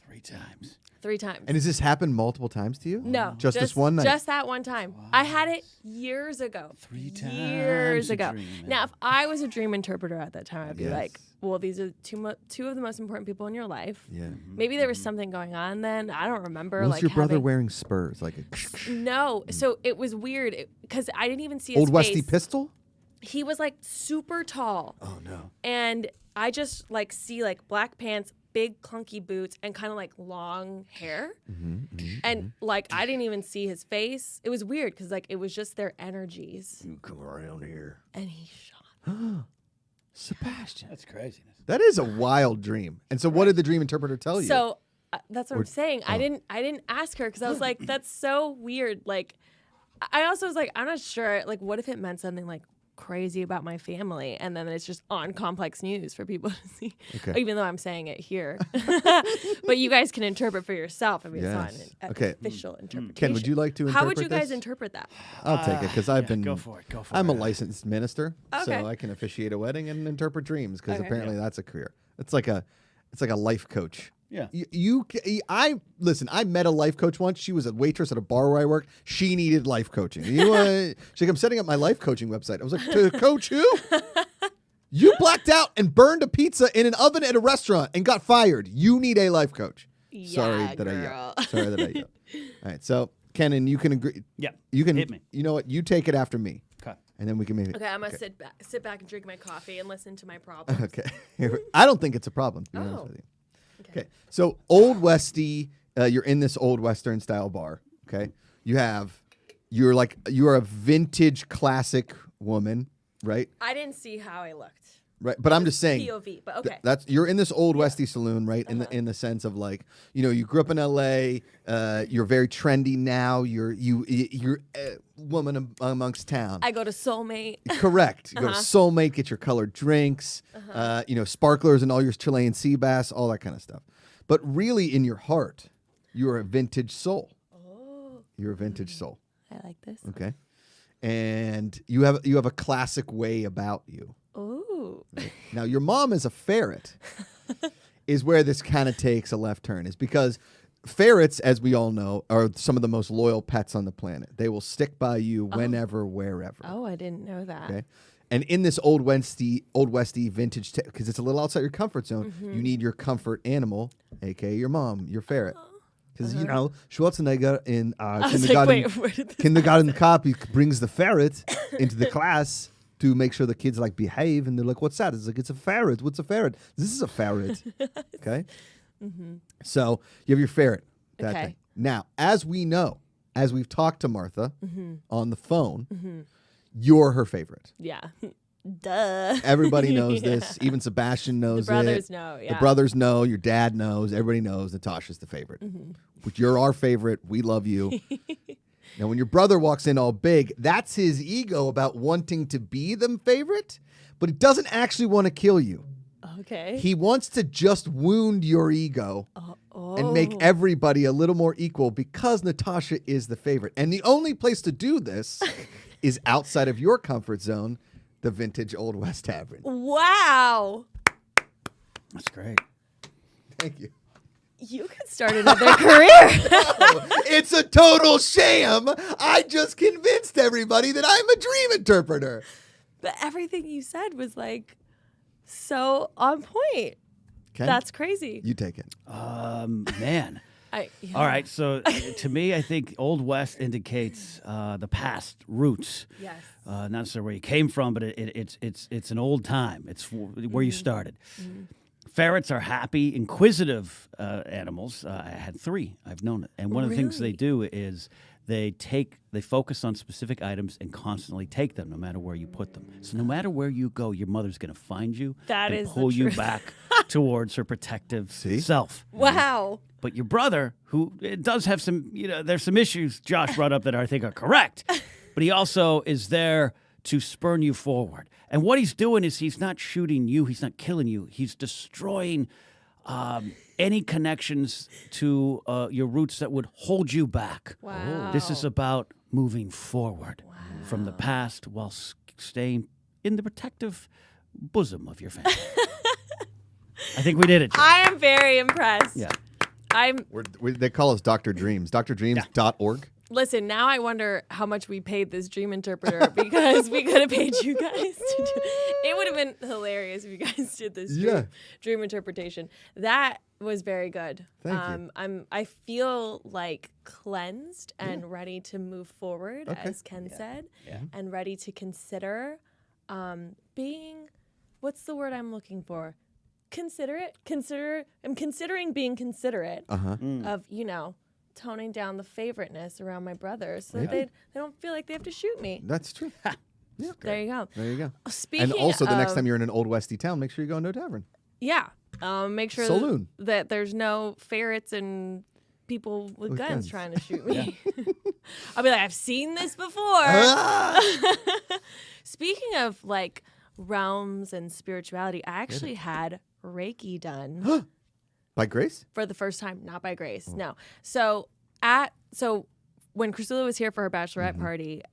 3 times. 3 times. And has this happened multiple times to you? No, Just this one night? Just that one time. I had it years ago. 3 times. Years a ago. dream, Now, if I was a dream interpreter at that time, I'd be Yes. like, well, these are two of the most important people in your life. Yeah. Maybe there was something going on then. I don't remember. Was like your brother having- wearing spurs? Like a No. So it was weird because I didn't even see his Old Westy face. pistol? He was like super tall. Oh, no. And I just like see like black pants, big clunky boots, and kind of like long hair. And like I didn't even see his face. It was weird because like it was just their energies. You come around here. And he shot. Sebastian. That's craziness. That is a wild dream. And so what did the dream interpreter tell you? So that's what I'm saying. I didn't ask her because I was like, that's so weird. Like, I also was like, I'm not sure. Like, what if it meant something like crazy about my family, and then it's just on Complex News for people to see? Okay. Even though I'm saying it here, but you guys can interpret for yourself. I mean, Yes. it's not an Okay. official interpretation. Ken, would you like to interpret How would you guys this? interpret that? I'll take it because I've Yeah, been. Go for it. Go for I'm it. a licensed minister, Okay. so I can officiate a wedding and interpret dreams because Okay. apparently that's a career. It's like a life coach. Yeah. I listen. I met a life coach once. She was a waitress at a bar where I worked. She needed life coaching. She's like, I'm setting up my life coaching website. I was like, to coach who? You blacked out and burned a pizza in an oven at a restaurant and got fired. You need a life coach. Sorry Yeah, that I girl. yelled. Sorry that I yelled. All right, so Kenan, you can agree. Yeah. You can Hit me. You know what? You take it after me, Okay. and then we can maybe. Okay, I'm gonna sit back and drink my coffee and listen to my problems. Okay. I don't think it's a problem, to be honest Oh. with you. Okay. So Old Westy, you're in this old Western style bar. Okay. You're a vintage classic woman, right? I didn't see how I looked. Right. But I'm just saying. POV, but okay. That's you're in this old Westy saloon, right? In the sense of like, you grew up in L.A. You're very trendy now. You're a woman amongst town. I go to Soulmate. Correct. You go to Soulmate, get your colored drinks, sparklers and all your Chilean sea bass, all that kind of stuff. But really, in your heart, you're a vintage soul. Oh, You're a vintage soul. I like this. Okay. And you have a classic way about you. Ooh. Now, your mom is a ferret, is where this kind of takes a left turn, is because ferrets, as we all know, are some of the most loyal pets on the planet. They will stick by you whenever, wherever. Oh, I didn't know that. Okay. And in this old Westy vintage, because it's a little outside your comfort zone, you need your comfort animal, aka your mom, your ferret. Because Schwarzenegger in I was kindergarten, like, wait, where did this kindergarten cop, he brings the ferret into the class to make sure the kids like behave, and they're like, "What's that?" It's like, "It's a ferret. What's a ferret? This is a ferret." Okay. So you have your ferret. That Okay. thing. Now, as we know, as we've talked to Martha on the phone, you're her favorite. Yeah. Duh. Everybody knows this. Even Sebastian knows The brothers it. know, The yeah. brothers know. Your dad knows. Everybody knows Natasha's the favorite. But you're our favorite. We love you. Now, when your brother walks in all big, that's his ego about wanting to be the favorite, but he doesn't actually want to kill you. Okay. He wants to just wound your ego and make everybody a little more equal because Natasha is the favorite. And the only place to do this is outside of your comfort zone, the vintage Old West Tavern. Wow. That's great. Thank you. You could start another career. It's a total sham. I just convinced everybody that I'm a dream interpreter. But everything you said was like so on point. Ken, That's crazy. you take it. Man. Yeah. All right, so to me, I think Old West indicates the past roots. Yes. Not necessarily where you came from, but it's an old time. It's where you started. Ferrets are happy, inquisitive animals. I had 3. I've known it, and one of the things they do is they focus on specific items and constantly take them, no matter where you put them. So no matter where you go, your mother's going to find you and pull you back towards her protective self. Wow. But your brother, who does have some, there's some issues Josh brought up that I think are correct, but he also is there to spurn you forward. And what he's doing is he's not shooting you, he's not killing you, he's destroying any connections to your roots that would hold you back. Wow. This is about moving forward from the past while staying in the protective bosom of your family. I think we did it, Josh. I am very impressed. Yeah. They call us Dr. Dreams. DrDreams.org. Listen, now I wonder how much we paid this dream Oh. interpreter because we could have paid you guys to do it. Would have been hilarious if you guys did this dream interpretation. That was very good. Thank you. I feel like cleansed and ready to move forward, as Ken said, and ready to consider being, what's the word I'm looking for? Considerate. I'm considering being considerate of, toning down the favoriteness around my brothers so that they don't feel like they have to shoot me. That's true. Yeah. There you go. There you go. Speaking And also, the next of- time you're in an old Westy town, make sure you go into a tavern. Yeah. Make sure Saloon. that there's no ferrets and people with guns trying to shoot me. I'll be like, I've seen this before. Speaking of like realms and spirituality, I actually had Reiki done By Grace? for the first time, not by Grace. No. So when Priscilla was here for her bachelorette party,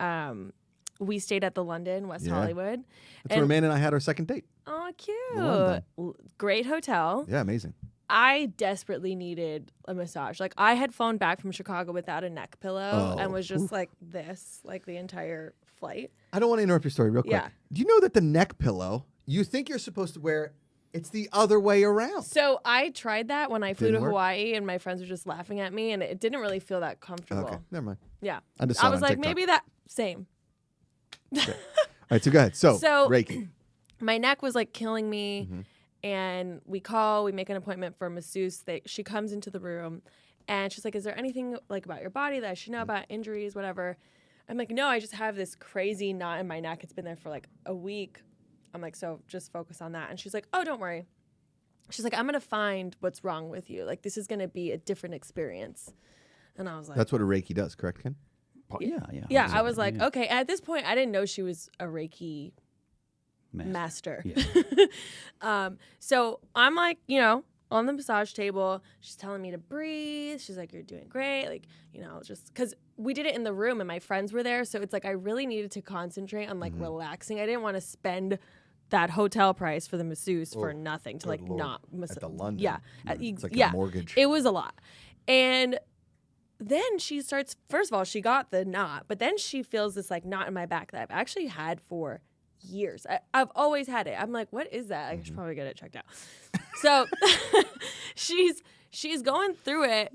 we stayed at the London, West Hollywood. That's where Amanda and I had our second date. Oh, London. cute. Great hotel. Yeah, amazing. I desperately needed a massage. Like, I had flown back from Chicago without a neck pillow and was just like this, like the entire flight. I don't want to interrupt your story real quick. Yeah. Do you know that the neck pillow, you think you're supposed to wear, it's the other way around. So I tried that when I flew Didn't to work? Hawaii, and my friends were just laughing at me, and it didn't really feel that comfortable. Okay, never mind. Yeah. I just saw I it was on like, TikTok. maybe that same. All right, so go ahead. So Reiki. My neck was like killing me, and we make an appointment for a masseuse. She comes into the room, and she's like, "Is there anything like about your body that I should know about, injuries, whatever?" I'm like, "No, I just have this crazy knot in my neck. It's been there for like a week." I'm like, "So just focus on that." And she's like, "Oh, don't worry." She's like, "I'm gonna find what's wrong with you. Like, this is gonna be a different experience." And I was like, That's what a Reiki does, correct, Ken? Yeah, I was like, okay. At this point, I didn't know she was a Reiki master. Yeah. So I'm like, on the massage table, she's telling me to breathe. She's like, "You're doing great." Like, just because we did it in the room and my friends were there. So it's like, I really needed to concentrate on like relaxing. I didn't want to spend that hotel price for the masseuse for nothing to like Lord. not At the London. Yeah. It's like a mortgage. It was a lot. And then she starts, first of all, she got the knot, but then she feels this like knot in my back that I've actually had for years. I've always had it. I'm like, what is that? I should probably get it checked out. So she's going through it,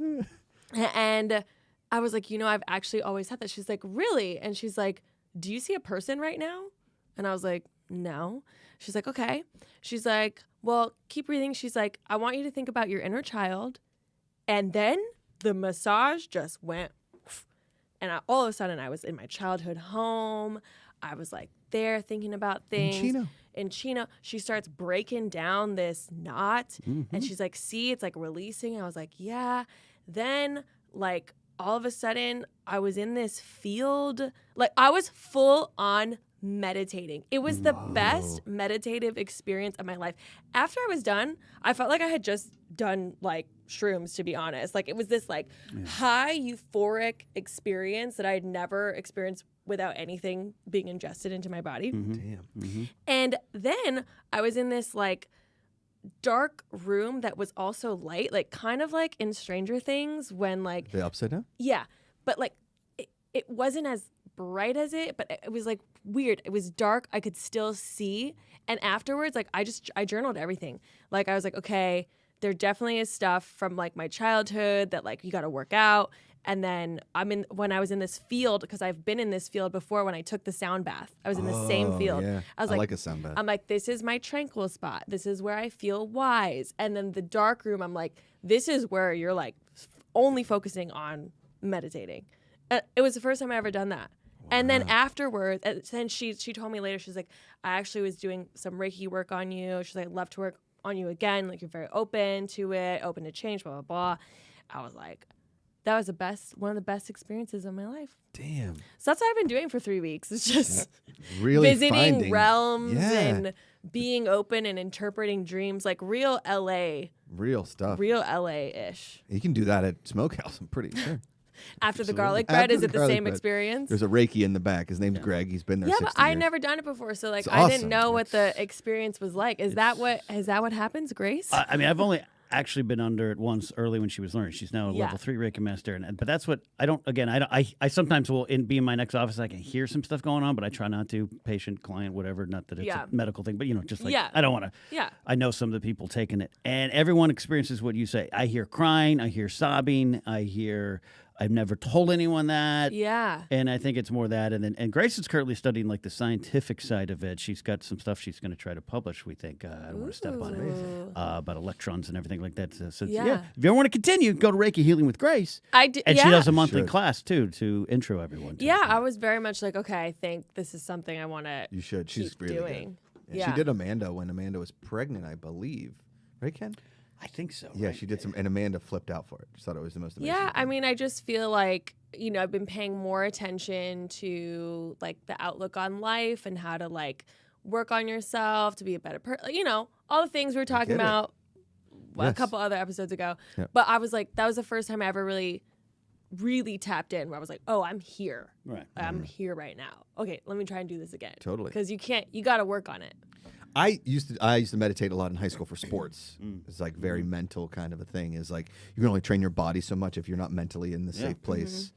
and I was like, I've actually always had that. She's like, really? And she's like, do you see a person right now? And I was like, no. She's like, okay. She's like, well, keep breathing. She's like, I want you to think about your inner child. And then the massage just went, and all of a sudden I was in my childhood home. I was like there thinking about things. In Chino, she starts breaking down this knot, and she's like, see, it's like releasing. I was like, yeah. Then like all of a sudden I was in this field, like I was full on meditating. It was the best meditative experience of my life. After I was done, I felt like I had just done like shrooms, to be honest. Like, it was this like high euphoric experience that I had never experienced without anything being ingested into my body. Damn. And then I was in this like dark room that was also light, like kind of like in Stranger Things when like The upside down? yeah, but like it wasn't as bright as it, but it was like weird. It was dark. I could still see. And afterwards, like I journaled everything. Like I was like, okay, there definitely is stuff from like my childhood that like you got to work out. And then when I was in this field, because I've been in this field before when I took the sound bath. I was in the same field. Yeah. I was like a sound bath. I'm like, this is my tranquil spot. This is where I feel wise. And then the dark room, I'm like, this is where you're like only focusing on meditating. It was the first time I ever done that. And then afterwards, and then she told me later, she's like, I actually was doing some Reiki work on you. She's like, I'd love to work on you again. Like, you're very open to it, open to change, blah, blah, blah. I was like, that was one of the best experiences of my life. Damn. So that's what I've been doing for 3 weeks. It's just Really visiting realms Yeah. and being open and interpreting dreams, like real LA. Real stuff. Real LA-ish. You can do that at Smokehouse, I'm pretty sure. After the Absolutely. garlic bread, After is the it the garlic same bread. experience? There's a Reiki in the back. His name's Greg. He's been there Yeah, 60 but I years. never done it before, so like It's I didn't awesome. know what the experience was like. Is that what happens, Grace? I mean, I've only actually been under it once early when she was learning. She's now a level 3 Reiki master, but that's what I don't. Again, I sometimes will be in my next office. I can hear some stuff going on, but I try not to. Patient, client, whatever. Not that it's a medical thing, but just like I don't want to. Yeah. I know some of the people taking it, and everyone experiences what you say. I hear crying. I hear sobbing. I've never told anyone that. Yeah. And I think it's more that. And Grace is currently studying like the scientific side of it. She's got some stuff she's going to try to publish, we think. I don't want to step on it. About electrons and everything like that. So Yeah. if you ever want to continue, go to Reiki Healing with Grace. And she does a monthly class too to intro everyone. I was very much like, okay, I think this is something I want to You should. She's keep really doing. good. Yeah. She did Amanda when Amanda was pregnant, I believe. Right, Ken? I think so. Yeah, right? she did some, and Amanda flipped out for it. She thought it was the most amazing Yeah, thing. I mean, I just feel like, I've been paying more attention to like the outlook on life and how to like work on yourself to be a better person. All the things we were talking about a couple other episodes ago. Yep. But I was like, that was the first time I ever really, really tapped in where I was like, oh, I'm here. Right. I'm here right now. Okay, let me try and do this again. Totally. Because you got to work on it. I used to meditate a lot in high school for sports. It's like very mental kind of a thing. Is like you can only train your body so much if you're not mentally in the safe place.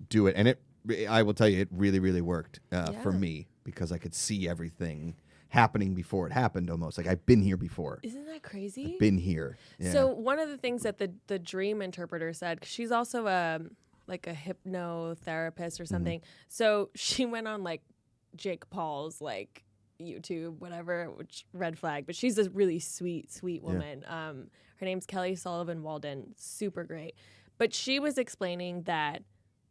Do it, and I will tell you, it really, really worked for me because I could see everything happening before it happened. Almost like I've been here before. Isn't that crazy? I've been here. Yeah. So one of the things that the dream interpreter said, 'cause she's also like a hypnotherapist or something. So she went on like Jake Paul's like YouTube, whatever, which red flag, but she's a really sweet woman. Her name's Kelly Sullivan Walden, super great. But she was explaining that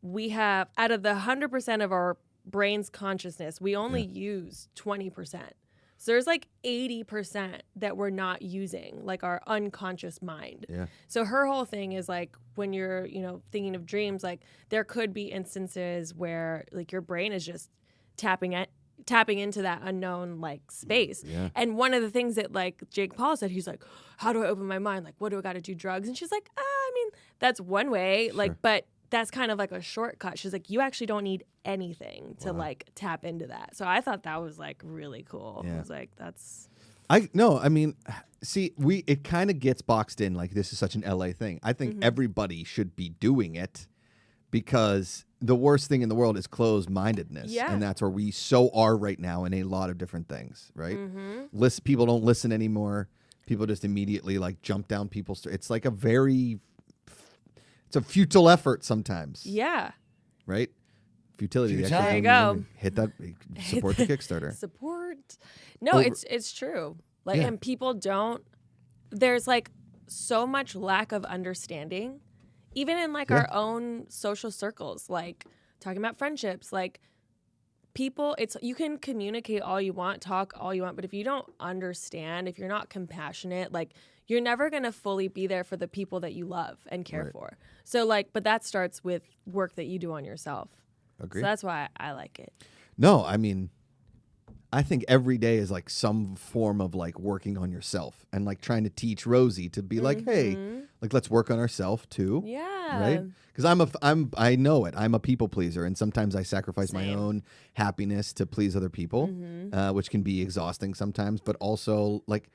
we have, out of the 100% of our brain's consciousness, we only use 20%. So there's like 80% that we're not using, like our unconscious mind. Yeah. So her whole thing is like when you're, thinking of dreams, like there could be instances where like your brain is just tapping into that unknown like space. Yeah. And one of the things that like Jake Paul said, he's like, how do I open my mind? Like, what do I got to do? Drugs? And she's like, I mean, that's one way, like, but that's kind of like a shortcut. She's like, you actually don't need anything to like tap into that. So I thought that was like really cool. Yeah. I was like, that's. I mean, see, it kind of gets boxed in like this is such an LA thing. I think everybody should be doing it because the worst thing in the world is closed-mindedness. Yeah. And that's where we so are right now in a lot of different things, right? People don't listen anymore. People just immediately like jump down people's. It's like it's a futile effort sometimes. Yeah. Right? Futility. There you go. Hit that. Support the Kickstarter. Support. No, it's true. Like, and people don't. There's like so much lack of understanding, even in like our own social circles. Like talking about friendships, like people. You can communicate all you want, talk all you want, but if you don't understand, if you're not compassionate, like you're never gonna fully be there for the people that you love and care for. So like, but that starts with work that you do on yourself. Agree. So that's why I like it. No, I mean, I think every day is like some form of like working on yourself and like trying to teach Rosie to be like, hey, like let's work on ourselves too. Yeah. Right? Because I know it. I'm a people pleaser, and sometimes I sacrifice my own happiness to please other people, which can be exhausting sometimes. But also, like,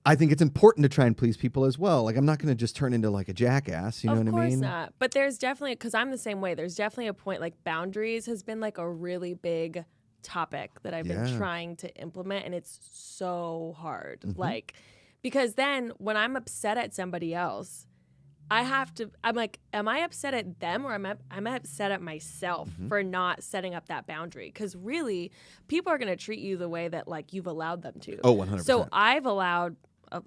I think it's important to try and please people as well. Like, I'm not going to just turn into like a jackass. You know what I mean? Of course not. But there's definitely, because I'm the same way, there's definitely a point, like boundaries has been like a really big topic that I've been trying to implement. And it's so hard. Like, because then when I'm upset at somebody else, I'm like, am I upset at them or am I upset at myself for not setting up that boundary? Because really, people are going to treat you the way that like you've allowed them to. Oh, 100%. So I've allowed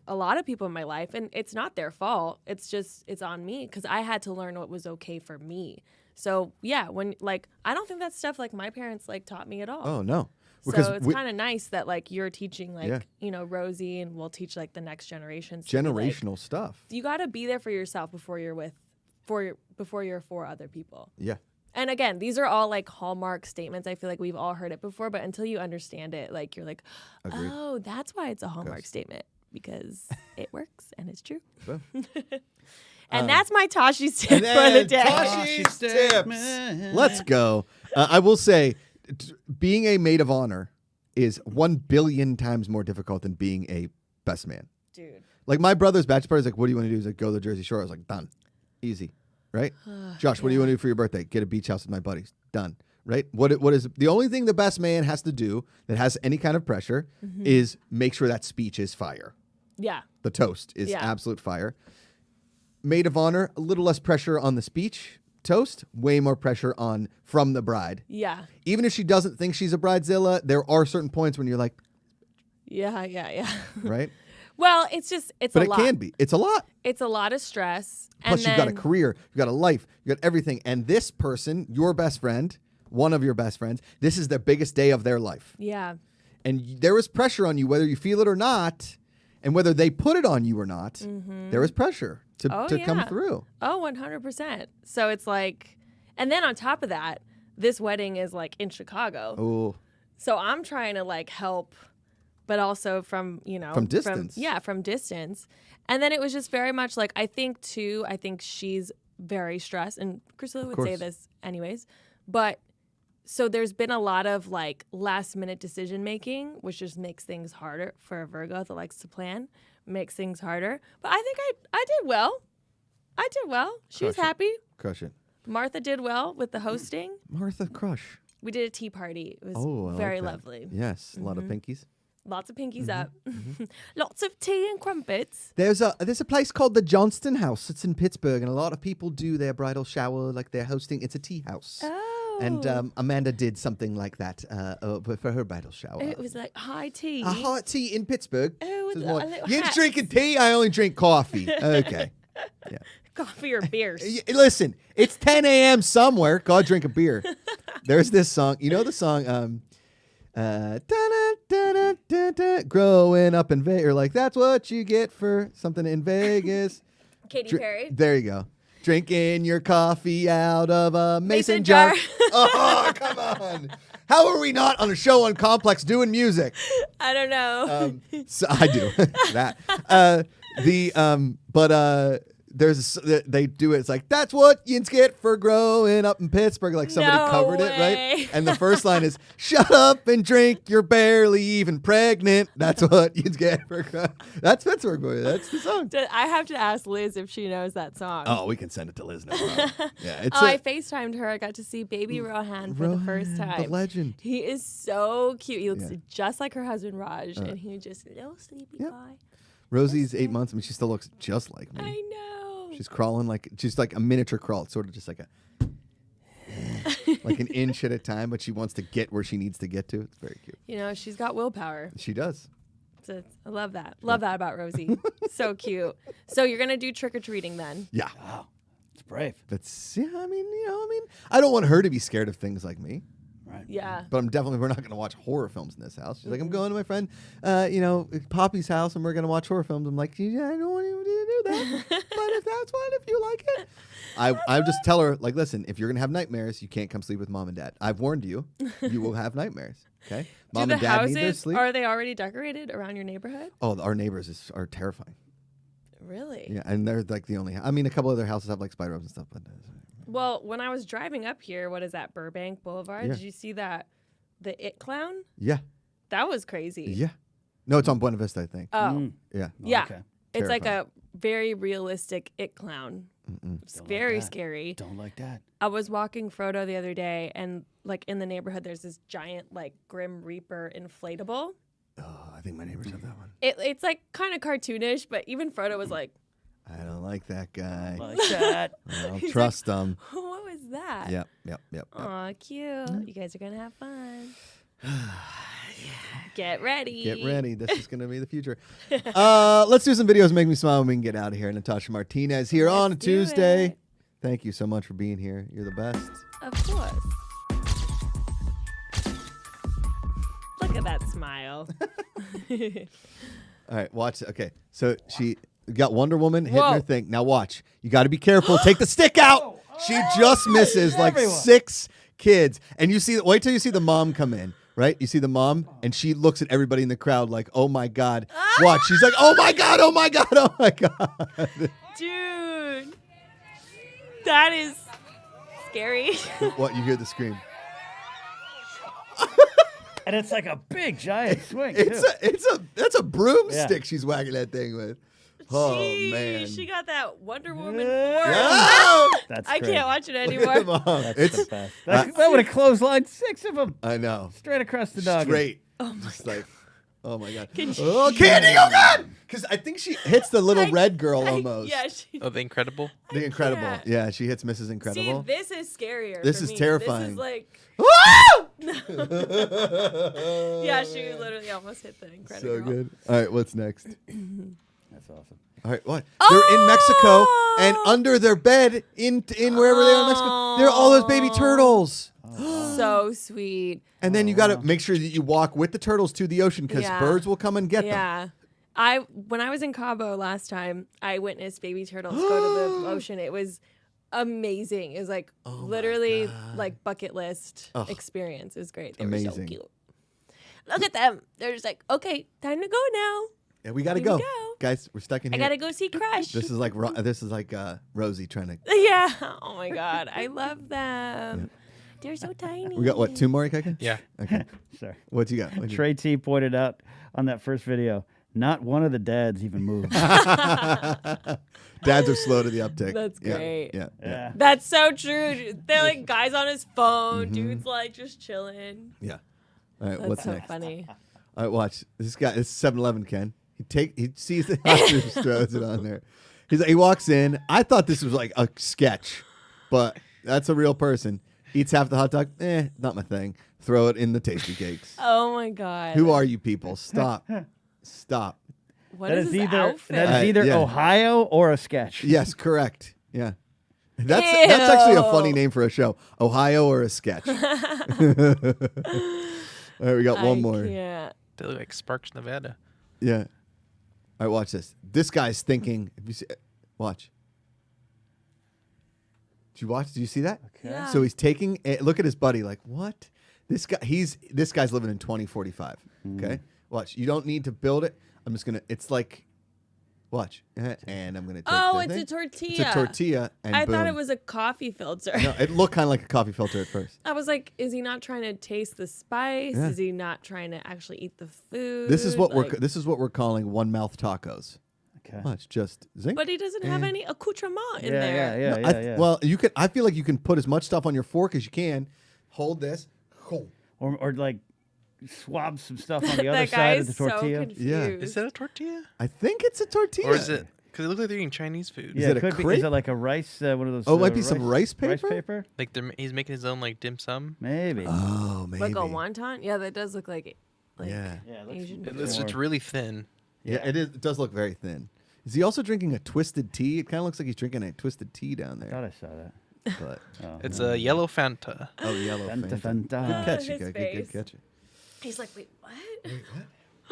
a lot of people in my life, and it's not their fault. It's on me because I had to learn what was okay for me. So yeah, when like, I don't think that's stuff like my parents like taught me at all. Oh, no. So it's kind of nice that like you're teaching like, Rosie, and we'll teach like the next generations. Generational stuff. You got to be there for yourself before you're for other people. Yeah. And again, these are all like hallmark statements. I feel like we've all heard it before, but until you understand it, like you're like, Agreed. oh, that's why it's a hallmark statement, because it works and it's true. Well. And that's my Tashi's tip for the day. Tashi's tips. Let's go. I will say, being a maid of honor is 1 billion times more difficult than being a best man. Dude. Like my brother's bachelor party is like, what do you want to do? He's like, go to the Jersey Shore. I was like, done. Easy. Right? Josh, what do you want to do for your birthday? Get a beach house with my buddies. Done. Right? What is the only thing the best man has to do that has any kind of pressure is make sure that speech is fire. Yeah. The toast is absolute fire. Maid of honor, a little less pressure on the speech. Toast, way more pressure on from the bride. Yeah. Even if she doesn't think she's a bridezilla, there are certain points when you're like, yeah. Right? Well, it's a lot. But it can be. It's a lot. It's a lot of stress. Plus, you've got a career, you've got a life, you've got everything. And this person, your best friend, one of your best friends, this is the biggest day of their life. Yeah. And there is pressure on you, whether you feel it or not, and whether they put it on you or not, there is pressure to come through. Oh, 100%. So it's like, and then on top of that, this wedding is like in Chicago. Oh. So I'm trying to like help, but also from distance. From distance. And then it was just very much like, I think she's very stressed, and Priscilla would say this anyways, but so there's been a lot of like last minute decision making, which just makes things harder for a Virgo that likes to plan, makes things harder. But I think I did well. She was happy. Crush it. Martha did well with the hosting. Martha, crush. We did a tea party. It was very lovely. Yes, a lot of pinkies. Lots of pinkies up. Lots of tea and crumpets. There's a place called the Johnston House. It's in Pittsburgh, and a lot of people do their bridal shower like they're hosting. It's a tea house. Oh. And Amanda did something like that for her bridal shower. It was like high tea. A hot tea in Pittsburgh. Oh, with So a like, little you ain't hats. drinking tea? I only drink coffee. Okay. Yeah. Coffee or beers. Listen, it's 10 a.m. somewhere. Go drink a beer. There's this song. You know the song, growing up in Vegas, or like, that's what you get for something in Vegas. Katy Perry. There you go. Drinking your coffee out of a mason jar. Oh, come on. How are we not on a show on Complex doing music? I don't know. So I do that. They do it. It's like, that's what you get for growing up in Pittsburgh. Like somebody No covered way. it, right? And the first line is, shut up and drink. You're barely even pregnant. That's what you get for growing. That's Pittsburgh boy. That's the song. I have to ask Liz if she knows that song. Oh, we can send it to Liz now. Yeah, I FaceTimed her. I got to see baby Rohan for the first time. The legend. He is so cute. He looks just like her husband Raj, and he just little sleepy guy. Rosie's 8 months. I mean, she still looks just like me. I know. She's crawling she's like a miniature crawl. It's sort of just like like an inch at a time, but she wants to get where she needs to get to. It's very cute. You know, she's got willpower. She does. I love that. Love that about Rosie. So cute. So you're going to do trick-or-treating then? Yeah. Wow. It's brave. That's, I don't want her to be scared of things like me. Right. Yeah. But we're not going to watch horror films in this house. She's like, I'm going to my friend, Poppy's house, and we're going to watch horror films. I'm like, yeah, I don't want you to do that. But if that's fine, if you like it. I just tell her, like, listen, if you're going to have nightmares, you can't come sleep with mom and dad. I've warned you. You will have nightmares. Okay? Mom and dad need their sleep. Are they already decorated around your neighborhood? Oh, our neighbors are terrifying. Really? Yeah, and they're like the only. I mean, a couple of their houses have like spider webs and stuff, but. Well, when I was driving up here, what is that, Burbank Boulevard? Yeah. Did you see that, the It Clown? Yeah. That was crazy. Yeah. No, it's on Buena Vista, I think. Oh, Yeah. yeah. Okay. It's like Terrifying. a very realistic it clown. It's Don't like very that. scary. Don't like that. I was walking Frodo the other day, and like in the neighborhood, there's this giant like Grim Reaper inflatable. Oh, I think my neighbors have that one. It's like kind of cartoonish, but even Frodo was like, I don't like that guy. Like that. I don't He's trust him. "What was that?" Yep. Aw, cute. You guys are gonna have fun. Get ready. Get ready. This is going to be the future. Let's do some videos. Make me smile when we can get out of here. Natasha Martinez here on a Let's do Tuesday. it. Thank you so much for being here. You're the best. Of course. Look at that smile. All right, watch. Okay, so she got Wonder Woman hitting Whoa. her thing. Now watch. You got to be careful. Take the stick out. She just misses like Everyone. 6 kids. And you see, wait till you see the mom come in, right? You see the mom, and she looks at everybody in the crowd like, oh my God. Watch. She's like, oh my God, oh my God, oh my God. Dude. That is scary. What? You hear the scream. And it's like a big giant swing. That's a broomstick Yeah. she's wagging that thing with. Oh Jeez, man. She got that Wonder Woman force. Yeah. That's I great. can't watch it Look at anymore. the mom. That's It's the best. That would have clotheslined 6 of them I know. straight across the dog. Straight. Just like, oh my God. Can she- Oh, Candy, oh God! Because I think she hits the little red girl almost. Yeah, she. Oh, the Incredible. The Incredible. can't. Yeah, she hits Mrs. Incredible. See, this is scarier. This for is me. terrifying. This is like, Woo! yeah, she literally almost hit the Incredible. So good. All right, what's next? That's awesome. All right, what? They're in Mexico, and Oh! under their bed, in wherever they are in Mexico, there are all those baby turtles. So sweet. And then you got to make sure that you walk with the turtles to the ocean because Yeah. birds will come and get them. Yeah. When I was in Cabo last time, I witnessed baby turtles go to the ocean. It was amazing. It was like literally like bucket list experience. It was great. They were so Amazing. cute. Look at them. They're just like, okay, time to go now. Yeah, we got to Here we go. go. Guys, we're stuck in I here. gotta go see Crush. This is like Rosie trying to. Yeah. Oh my God. I love them. They're so tiny. We got what? 2 more, Ikaika? Yeah. Okay. Sorry. What you got? What'd you- Trey T pointed out on that first video, not one of the dads even moved. Dads are slow to the uptick. That's Yeah, great. Yeah. Yeah. That's so true. They're like guys on his phone. Dude's like just chilling. Yeah. All right, That's what's so next? funny. All right, watch. This guy, it's 7-Eleven, Ken. He sees the hot juice, throws it on there. He walks in. I thought this was like a sketch, but that's a real person. Eats half the hot dog. Not my thing. Throw it in the tasty cakes. Oh my God. Who are you people? Stop. Stop. What That is is his either outfit? that is either Yeah. Ohio or a sketch. Yes, correct. Yeah. That's actually a funny Ew. name for a show. Ohio or a sketch. All right, we got one more. Yeah. They look like Sparks, Nevada. Yeah. All right, watch this. This guy's thinking. If you see, watch. Did you watch? Did you see that? Okay. Yeah. So he's taking. Look at his buddy. Like what? This guy's living in 2045. Okay. Watch. You don't need to build it. I'm just gonna. It's like. Watch. And I'm gonna take. Oh, the it's thing. a tortilla. It's a tortilla. And I boom. thought it was a coffee filter. No, it looked kind of like a coffee filter at first. I was like, is he not trying to taste the spice? Yeah. Is he not trying to actually eat the food? This is what Like- we're calling one mouth tacos. Okay. Watch. Just zing. But he doesn't have any accoutrement in Yeah, there. yeah, No, yeah, yeah. Well, you can. I feel like you can put as much stuff on your fork as you can. Hold this. Or like swab some stuff on the other That guy side of is the tortilla. so confused. Yeah. Is that a tortilla? I think it's a tortilla. Or is it? Because it looks like they're eating Chinese food. Yeah, it it a could be. crepe? Is it like a rice? One of those. Oh, it might be some rice Rice paper? paper? Like he's making his own like dim sum. Maybe. Oh, maybe. Like a wonton? Yeah, that does look like it. Like Yeah. yeah, Asian looks food. It's more- really thin. Yeah, it is. It does look very thin. Is he also drinking a twisted tea? It kind of looks like he's drinking a twisted tea down I thought there. I saw that. But Oh, It's no. a yellow Fanta. oh, yellow Fanta, Fanta. Fanta. Good catch, His you guys. face. Good catch. He's like, wait, what?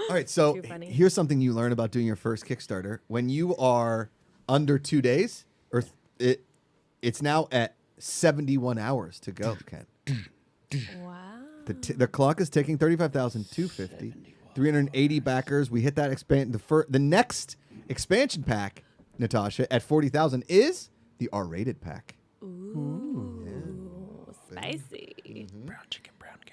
All right, so Too funny. here's something you learn about doing your first Kickstarter. When you are under 2 days, or it's now at 71 hours to go, Ken. Wow. The clock is ticking. 35,250. 380 backers. We hit that the next expansion pack, Natasha, at 40,000 is the R-rated pack. Ooh, spicy. Brown chicken, brown cow.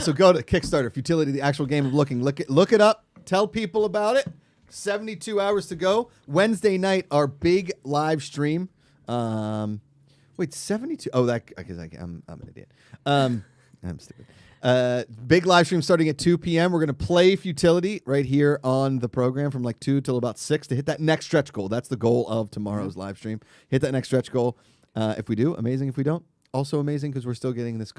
So go to Kickstarter, Futility, the actual game of looking. Look it up. Tell people about it. 72 hours to go. Wednesday night, our big live stream. Wait, 72? Oh, that because I'm an idiot. I'm stupid. Big live stream starting at 2 p.m. We're going to play Futility right here on the program from like 2 till about 6 to hit that next stretch goal. That's the goal of tomorrow's live stream. Hit that next stretch goal. If we do, amazing. If we don't, also amazing because we're still getting this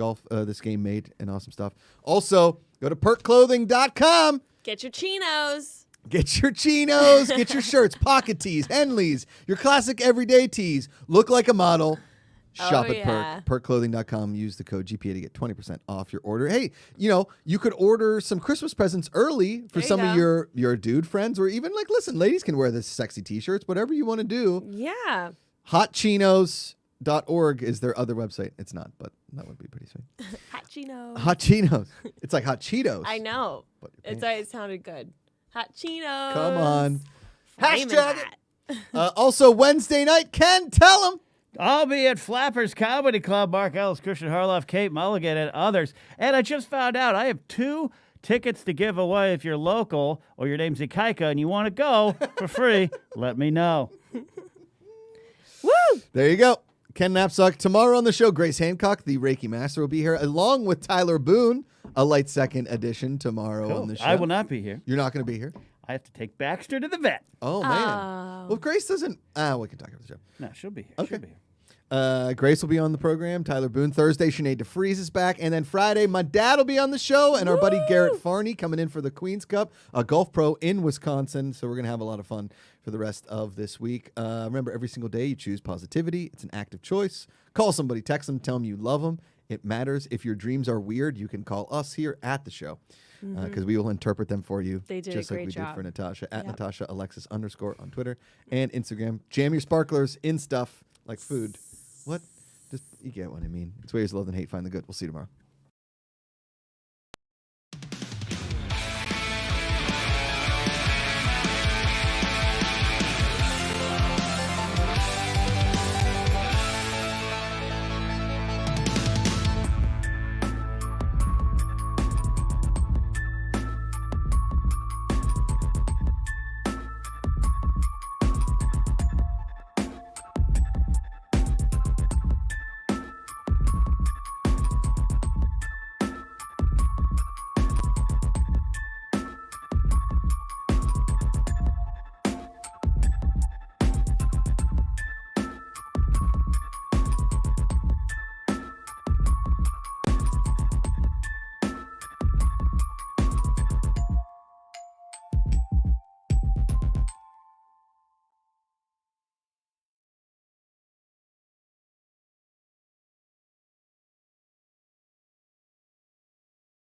game made and awesome stuff. Also, go to perkclothing.com. Get your chinos. Get your chinos, get your shirts, pocket tees, Henleys, your classic everyday tees. Look like a model. Shop at perkclothing.com. Use the code GPA to get 20% off your order. Hey, you could order some Christmas presents early for some of your dude friends, or even listen, ladies can wear this sexy t-shirts, whatever you want to do. Yeah. Hotchinos.org is their other website. It's not, but that would be pretty sweet. Hot chinos. Hot Chinos. It's like hot Cheetos. I know. But It sounded good. Hot chinos. Come on. Flaming Hashtag hot. it. Also, Wednesday night, Ken, tell them. I'll be at Flappers Comedy Club, Mark Ellis, Christian Harloff, Kate Mulligan, and others. And I just found out I have 2 tickets to give away if you're local or your name's Ikaika and you want to go for free. Let me know. Woo! There you go. Ken Knapsack. Tomorrow on the show, Grace Hancock, the Reiki Master, will be here, along with Tyler Boone, a light second edition tomorrow on the show. I will not be here. You're not going to be here? I have to take Baxter to the vet. Oh, man. Well, if Grace doesn't... we can talk about the show. No, she'll be here. Okay. She'll be here. Grace will be on the program. Tyler Boone. Thursday, Sinead DeFries is back. And then Friday, my dad will be on the show. And our buddy Garrett Farney coming in for the Queen's Cup, a golf pro in Wisconsin. So we're going to have a lot of fun for the rest of this week. Remember, every single day you choose positivity. It's an active choice. Call somebody, text them, tell them you love them. It matters. If your dreams are weird, you can call us here at the show because we will interpret them for you. They did just a like great we job. did for Natasha at Natasha Alexis _ on Twitter and Instagram. Jam your sparklers in stuff like food. What? Just you get what I mean. It's ways to love and hate. Find the good. We'll see you tomorrow.